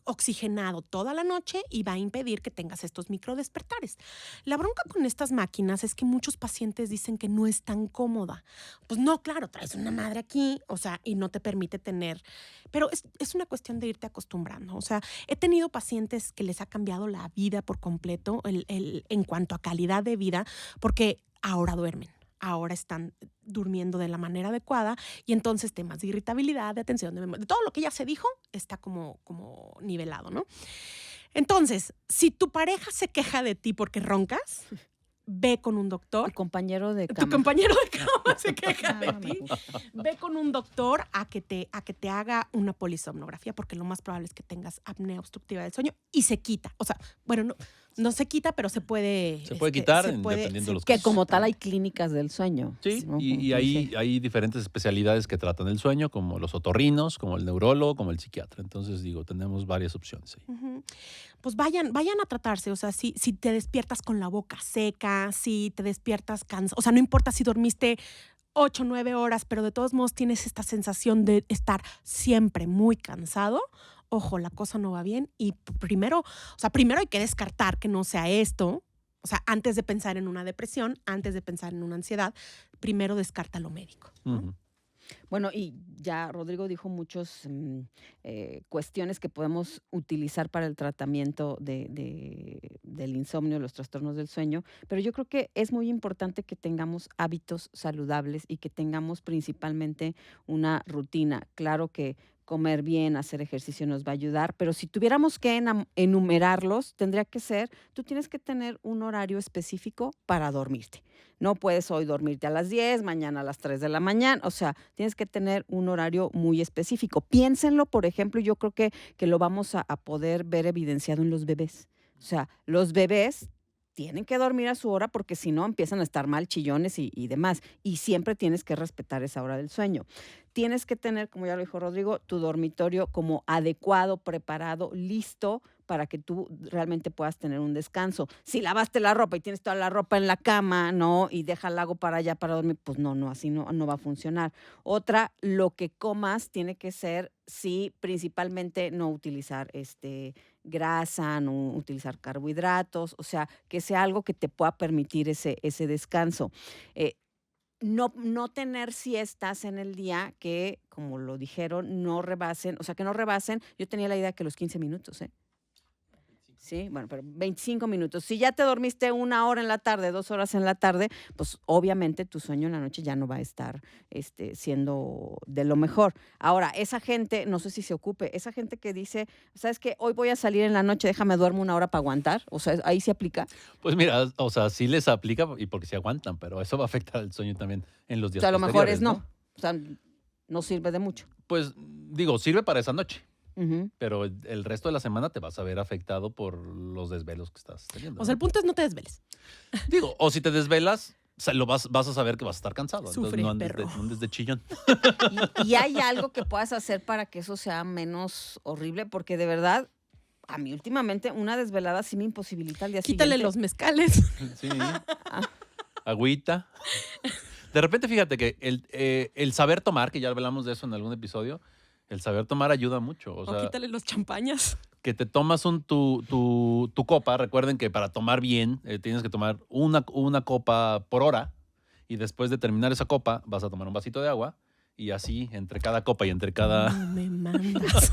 oxigenado toda la noche y va a impedir que tengas estos microdespertares. La bronca con estas máquinas es que muchos pacientes dicen que no es tan cómoda. Pues no, claro, traes una madre aquí, o sea, y no te permite tener, pero es una cuestión de irte acostumbrando. O sea, he tenido pacientes que les ha cambiado la vida por completo en cuanto a calidad de vida, porque ahora duermen. Ahora están durmiendo de la manera adecuada y entonces temas de irritabilidad, de atención, de memoria, de todo lo que ya se dijo está como nivelado, ¿no? Entonces, si tu pareja se queja de ti porque roncas, ve con un doctor. Tu compañero de cama. Tu compañero de cama se queja de ti. Ve con un doctor a que te haga una polisomnografía porque lo más probable es que tengas apnea obstructiva del sueño y se quita. O sea, bueno, no se quita, pero se puede... Se puede quitar dependiendo de los que casos. como tal hay clínicas del sueño. Sí, ¿no? y hay diferentes especialidades que tratan el sueño, como los otorrinos, como el neurólogo, como el psiquiatra. Entonces, tenemos varias opciones ahí. Uh-huh. Pues vayan a tratarse. O sea, si te despiertas con la boca seca, si te despiertas cansado, o sea, no importa si dormiste 8 o 9 horas, pero de todos modos tienes esta sensación de estar siempre muy cansado, ojo, la cosa no va bien y primero hay que descartar que no sea esto. O sea, antes de pensar en una depresión, antes de pensar en una ansiedad, primero descarta lo médico, ¿no? Uh-huh. Bueno, y ya Rodrigo dijo muchas cuestiones que podemos utilizar para el tratamiento del insomnio, los trastornos del sueño, pero yo creo que es muy importante que tengamos hábitos saludables y que tengamos principalmente una rutina. Claro que comer bien, hacer ejercicio nos va a ayudar, pero si tuviéramos que enumerarlos, tendría que ser, tú tienes que tener un horario específico para dormirte. No puedes hoy dormirte a las 10, mañana a las 3 de la mañana, o sea, tienes que tener un horario muy específico. Piénsenlo, por ejemplo, yo creo que lo vamos a poder ver evidenciado en los bebés. O sea, los bebés tienen que dormir a su hora porque si no empiezan a estar mal, chillones y demás. Y siempre tienes que respetar esa hora del sueño. Tienes que tener, como ya lo dijo Rodrigo, tu dormitorio como adecuado, preparado, listo para que tú realmente puedas tener un descanso. Si lavaste la ropa y tienes toda la ropa en la cama, ¿no? Y deja el lago para allá para dormir, pues no, así no va a funcionar. Otra, lo que comas tiene que ser, sí, principalmente no utilizar grasa, no utilizar carbohidratos, o sea, que sea algo que te pueda permitir ese descanso. No tener siestas en el día que, como lo dijeron, no rebasen, o sea, que no rebasen. Yo tenía la idea que los 15 minutos, ¿eh? Sí, bueno, pero 25 minutos. Si ya te dormiste 1 hora en la tarde, 2 horas en la tarde, pues obviamente tu sueño en la noche ya no va a estar siendo de lo mejor. Ahora, esa gente, no sé si se ocupe, esa gente que dice, ¿sabes qué? Hoy voy a salir en la noche, déjame duermo 1 hora para aguantar. O sea, ahí se aplica. Pues mira, o sea, sí les aplica y porque se aguantan, pero eso va a afectar el sueño también en los O días sea, a lo mejor posteriores, es no. O sea, no sirve de mucho. Pues digo, sirve para esa noche. Ujú. Pero el resto de la semana te vas a ver afectado por los desvelos que estás teniendo. O sea, el ¿no? punto es no te desveles. Digo, o si te desvelas, vas a saber que vas a estar cansado. Entonces Sufre, no andes, perro. no andes de chillón. Y hay algo que puedas hacer para que eso sea menos horrible, porque de verdad, a mí últimamente una desvelada sí me imposibilita al día Quítale siguiente. los mezcales. Sí. Agüita. De repente, fíjate que el saber tomar, que ya hablamos de eso en algún episodio, el saber tomar ayuda mucho. O O sea, quítale los champañas. que te tomas tu copa. Recuerden que para tomar bien tienes que tomar una copa por hora y después de terminar esa copa vas a tomar un vasito de agua y así entre cada copa y entre cada... No me mandas.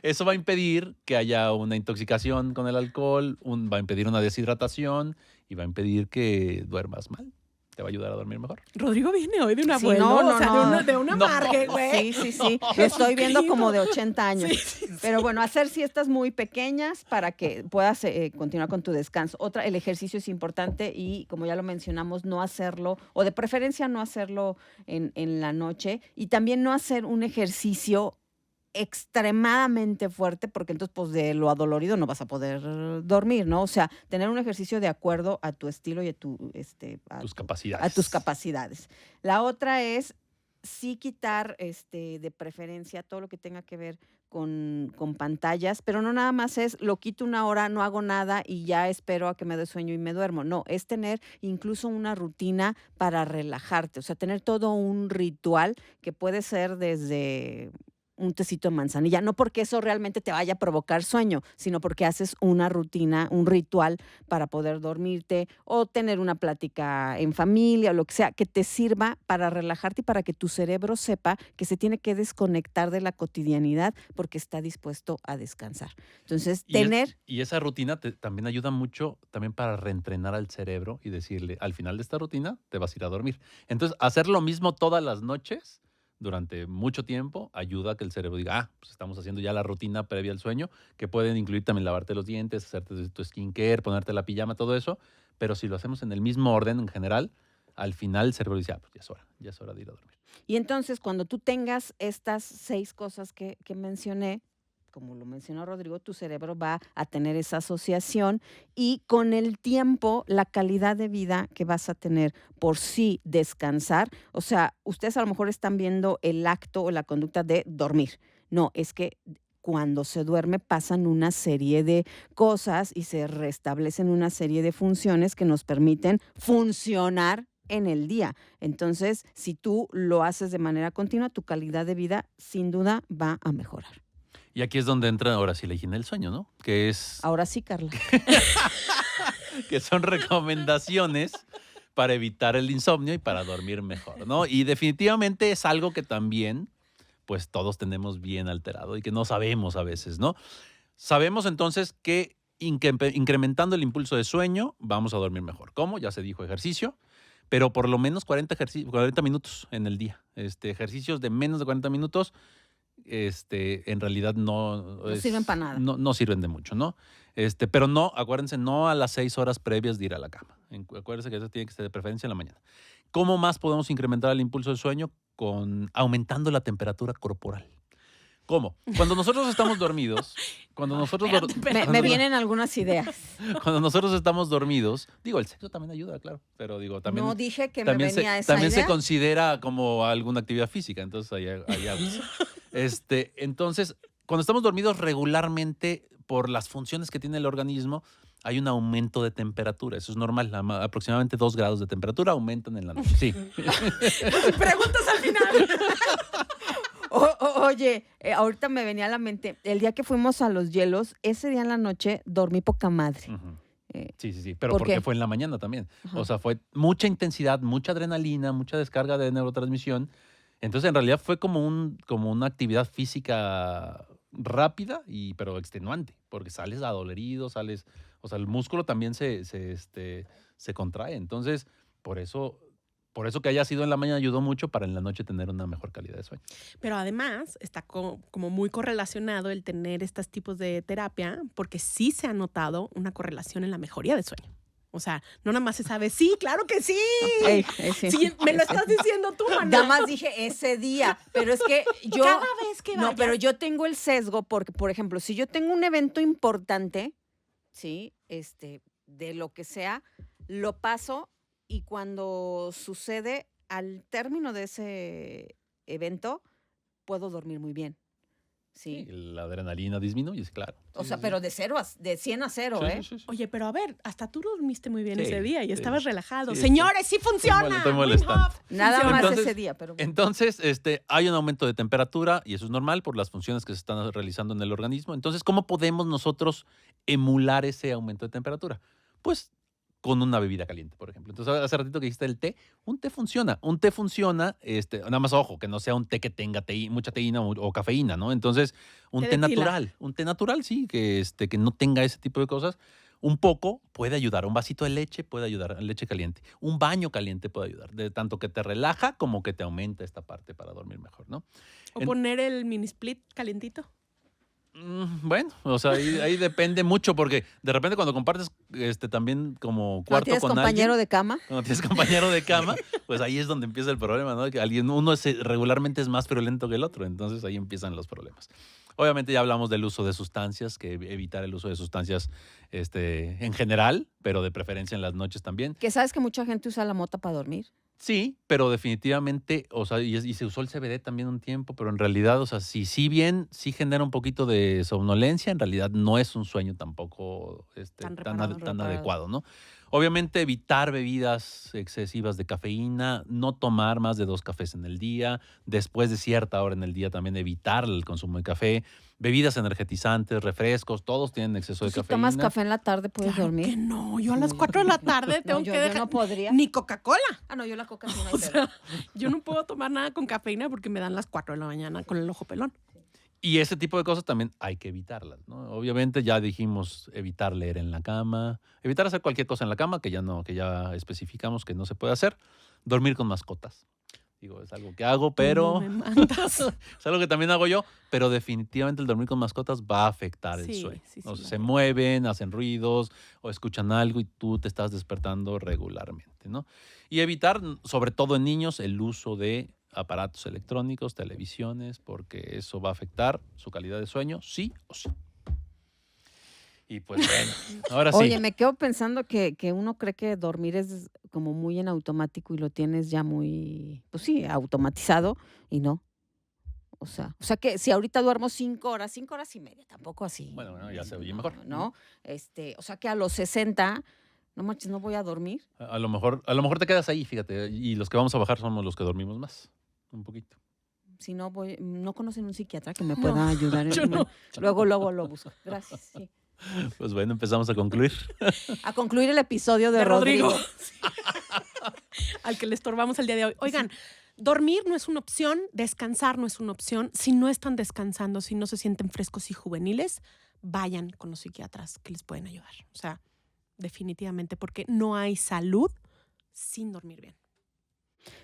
Eso va a impedir que haya una intoxicación con el alcohol, va a impedir una deshidratación y va a impedir que duermas mal. Te va a ayudar a dormir mejor. Rodrigo viene hoy de un Sí, abuelo, no, o sea, no. de una amargue, güey. Sí. Lo estoy viendo como de 80 años. Sí. Pero bueno, hacer siestas muy pequeñas para que puedas continuar con tu descanso. Otra, el ejercicio es importante y como ya lo mencionamos, no hacerlo, o de preferencia no hacerlo en la noche. Y también no hacer un ejercicio extremadamente fuerte, porque entonces pues de lo adolorido no vas a poder dormir, ¿no? O sea, tener un ejercicio de acuerdo a tu estilo y a Tus capacidades. a tus capacidades. La otra es sí quitar de preferencia todo lo que tenga que ver con pantallas, pero no nada más es lo quito 1 hora, no hago nada y ya espero a que me dé sueño y me duermo. No, es tener incluso una rutina para relajarte, o sea, tener todo un ritual que puede ser desde un tecito de manzanilla, no porque eso realmente te vaya a provocar sueño, sino porque haces una rutina, un ritual para poder dormirte o tener una plática en familia o lo que sea, que te sirva para relajarte y para que tu cerebro sepa que se tiene que desconectar de la cotidianidad porque está dispuesto a descansar. Entonces, Y esa rutina también ayuda mucho también para reentrenar al cerebro y decirle, al final de esta rutina te vas a ir a dormir. Entonces, hacer lo mismo todas las noches durante mucho tiempo ayuda a que el cerebro diga, pues estamos haciendo ya la rutina previa al sueño, que pueden incluir también lavarte los dientes, hacerte tu skincare, ponerte la pijama, todo eso, pero si lo hacemos en el mismo orden en general, al final el cerebro dice, pues ya es hora de ir a dormir. Y entonces cuando tú tengas estas 6 cosas que mencioné, como lo mencionó Rodrigo, tu cerebro va a tener esa asociación y con el tiempo la calidad de vida que vas a tener por sí descansar, o sea, ustedes a lo mejor están viendo el acto o la conducta de dormir. No, es que cuando se duerme pasan una serie de cosas y se restablecen una serie de funciones que nos permiten funcionar en el día. Entonces, si tú lo haces de manera continua, tu calidad de vida sin duda va a mejorar. Y aquí es donde entra ahora sí la higiene del sueño, ¿no? Que es... Ahora sí, Carla. que son recomendaciones para evitar el insomnio y para dormir mejor, ¿no? Y definitivamente es algo que también, pues todos tenemos bien alterado y que no sabemos a veces, ¿no? Sabemos entonces que incrementando el impulso de sueño vamos a dormir mejor. ¿Cómo? Ya se dijo ejercicio, pero por lo menos 40 minutos en el día. Ejercicios de menos de 40 minutos, en realidad no sirven para nada. No sirven de mucho, ¿no? Pero no, acuérdense, no a las 6 horas previas de ir a la cama. Acuérdense que eso tiene que ser de preferencia en la mañana. ¿Cómo más podemos incrementar el impulso de sueño? Aumentando la temperatura corporal. ¿Cómo? Cuando nosotros estamos dormidos, Me vienen algunas ideas. Cuando nosotros estamos dormidos, digo, el sexo también ayuda, claro, pero digo, también... No dije que me también venía esa también idea. se considera como alguna actividad física, entonces ahí aguas. Entonces, cuando estamos dormidos regularmente, por las funciones que tiene el organismo, hay un aumento de temperatura. Eso es normal. Aproximadamente 2 grados de temperatura aumentan en la noche. Sí. Preguntas al final. Oye, ahorita me venía a la mente, el día que fuimos a los hielos, ese día en la noche dormí poca madre. Ujú. Sí, pero ¿por porque qué? fue en la mañana también. Ajá. O sea, fue mucha intensidad, mucha adrenalina, mucha descarga de neurotransmisión. Entonces, en realidad fue como una actividad física rápida, pero extenuante, porque sales adolorido, o sea, el músculo también se contrae. Entonces, por eso que haya sido en la mañana ayudó mucho para en la noche tener una mejor calidad de sueño. Pero además está como muy correlacionado el tener estos tipos de terapia, porque sí se ha notado una correlación en la mejoría de sueño. O sea, no nada más se sabe, sí, claro que sí. Sí. Sí, me lo estás diciendo tú, Manuel. Nada más dije ese día, pero es que yo... Cada vez que No, vayas. pero yo tengo el sesgo porque, por ejemplo, si yo tengo un evento importante, ¿sí? De lo que sea, lo paso y cuando sucede, al término de ese evento, puedo dormir muy bien, ¿sí? La adrenalina disminuye, sí, claro. O Sí, sea, sí, pero de 100 a 0, sí. ¿eh? Sí. Oye, pero a ver, hasta tú dormiste muy bien Sí, ese día y sí. estabas relajado. Sí, Señores, sí funciona. estoy molestando. Wim Hof, Nada funciona. más Entonces- ese día, pero... Entonces, hay un aumento de temperatura y eso es normal por las funciones que se están realizando en el organismo. Entonces, ¿cómo podemos nosotros emular ese aumento de temperatura? Pues con una bebida caliente, por ejemplo. Entonces, hace ratito que dijiste el té, un té funciona. Un té funciona, nada más ojo, que no sea un té que tenga mucha teína o cafeína, ¿no? Entonces, un Té té de tila. natural, sí, que no tenga ese tipo de cosas. Un poco puede ayudar, un vasito de leche puede ayudar, leche caliente. Un baño caliente puede ayudar, de tanto que te relaja como que te aumenta esta parte para dormir mejor, ¿no? O poner el mini split calientito. Bueno, o sea, ahí depende mucho porque de repente cuando compartes también como ¿No cuarto tienes con compañero alguien, de cama? cuando tienes compañero de cama, pues ahí es donde empieza el problema, ¿no? Que uno regularmente es más virulento que el otro, entonces ahí empiezan los problemas. Obviamente ya hablamos del uso de sustancias, que evitar el uso de sustancias en general, pero de preferencia en las noches también. Que sabes que mucha gente usa la mota para dormir. Sí, pero definitivamente, o sea, y se usó el CBD también un tiempo, pero en realidad, o sea, sí bien, sí genera un poquito de somnolencia, en realidad no es un sueño tampoco Tan tan reparado. adecuado, ¿no? Obviamente evitar bebidas excesivas de cafeína, no tomar más de 2 cafés en el día, después de cierta hora en el día también evitar el consumo de café, bebidas energetizantes, refrescos, todos tienen exceso de Si cafeína. tomas café en la tarde, ¿puedes Claro que dormir? no, yo a las 4 de la tarde tengo No, yo que dejar. no podría. Ni Coca-Cola. Ah, no, yo la coca sí no hay O pedo. sea, yo no puedo tomar nada con cafeína porque me dan las 4 de la mañana con el ojo pelón. Y ese tipo de cosas también hay que evitarlas, ¿no? Obviamente ya dijimos evitar leer en la cama, evitar hacer cualquier cosa en la cama, que ya especificamos que no se puede hacer. Dormir con mascotas. Digo, es algo que hago, pero No me mandas. es algo que también hago yo, pero definitivamente el dormir con mascotas va a afectar el Sí, sueño. sí, O sí, sea, la se verdad. mueven, hacen ruidos o escuchan algo y tú te estás despertando regularmente, ¿no? Y evitar, sobre todo en niños, el uso de aparatos electrónicos, televisiones, porque eso va a afectar su calidad de sueño, sí o sí. Y pues bueno, ahora sí. Oye, me quedo pensando que uno cree que dormir es como muy en automático y lo tienes ya muy, pues sí, automatizado y no. O sea que si ahorita duermo 5 horas y media, tampoco así. Bueno, ya se oye mejor. ¿No? O sea que a los 60, no manches, no voy a dormir. A lo mejor te quedas ahí, fíjate, y los que vamos a bajar somos los que dormimos más, un poquito. Si no no conocen un psiquiatra que me No, pueda ayudar. yo no. Luego lo busco. Gracias. Sí. Pues bueno, empezamos a concluir. A concluir el episodio de De Rodrigo. Rodrigo. al que le estorbamos el día de hoy. Oigan, dormir no es una opción, descansar no es una opción. Si no están descansando, si no se sienten frescos y juveniles, vayan con los psiquiatras que les pueden ayudar. O sea, definitivamente, porque no hay salud sin dormir bien.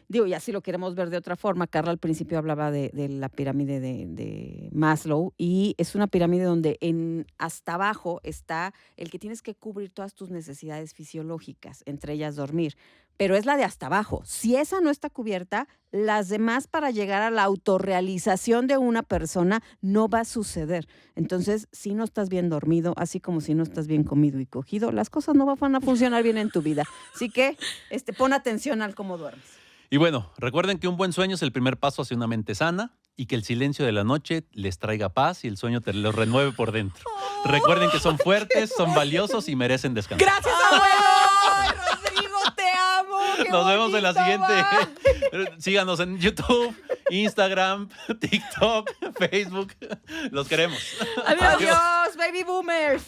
Digo, y así lo queremos ver de otra forma. Carla al principio hablaba de la pirámide de Maslow, y es una pirámide donde hasta abajo está el que tienes que cubrir todas tus necesidades fisiológicas, entre ellas dormir. Pero es la de hasta abajo. Si esa no está cubierta, las demás, para llegar a la autorrealización de una persona, no va a suceder. Entonces, si no estás bien dormido, así como si no estás bien comido y cogido, las cosas no van a funcionar bien en tu vida. Así que pon atención al cómo duermes. Y bueno, recuerden que un buen sueño es el primer paso hacia una mente sana y que el silencio de la noche les traiga paz y el sueño te los renueve por dentro. Recuerden que son fuertes, son valiosos y merecen descansar. ¡Gracias, abuelo! ¡Ay, Rodrigo, te amo! ¡Qué Nos vemos en la bonito siguiente. va! Síganos en YouTube, Instagram, TikTok, Facebook. Los queremos. Adiós, baby boomers.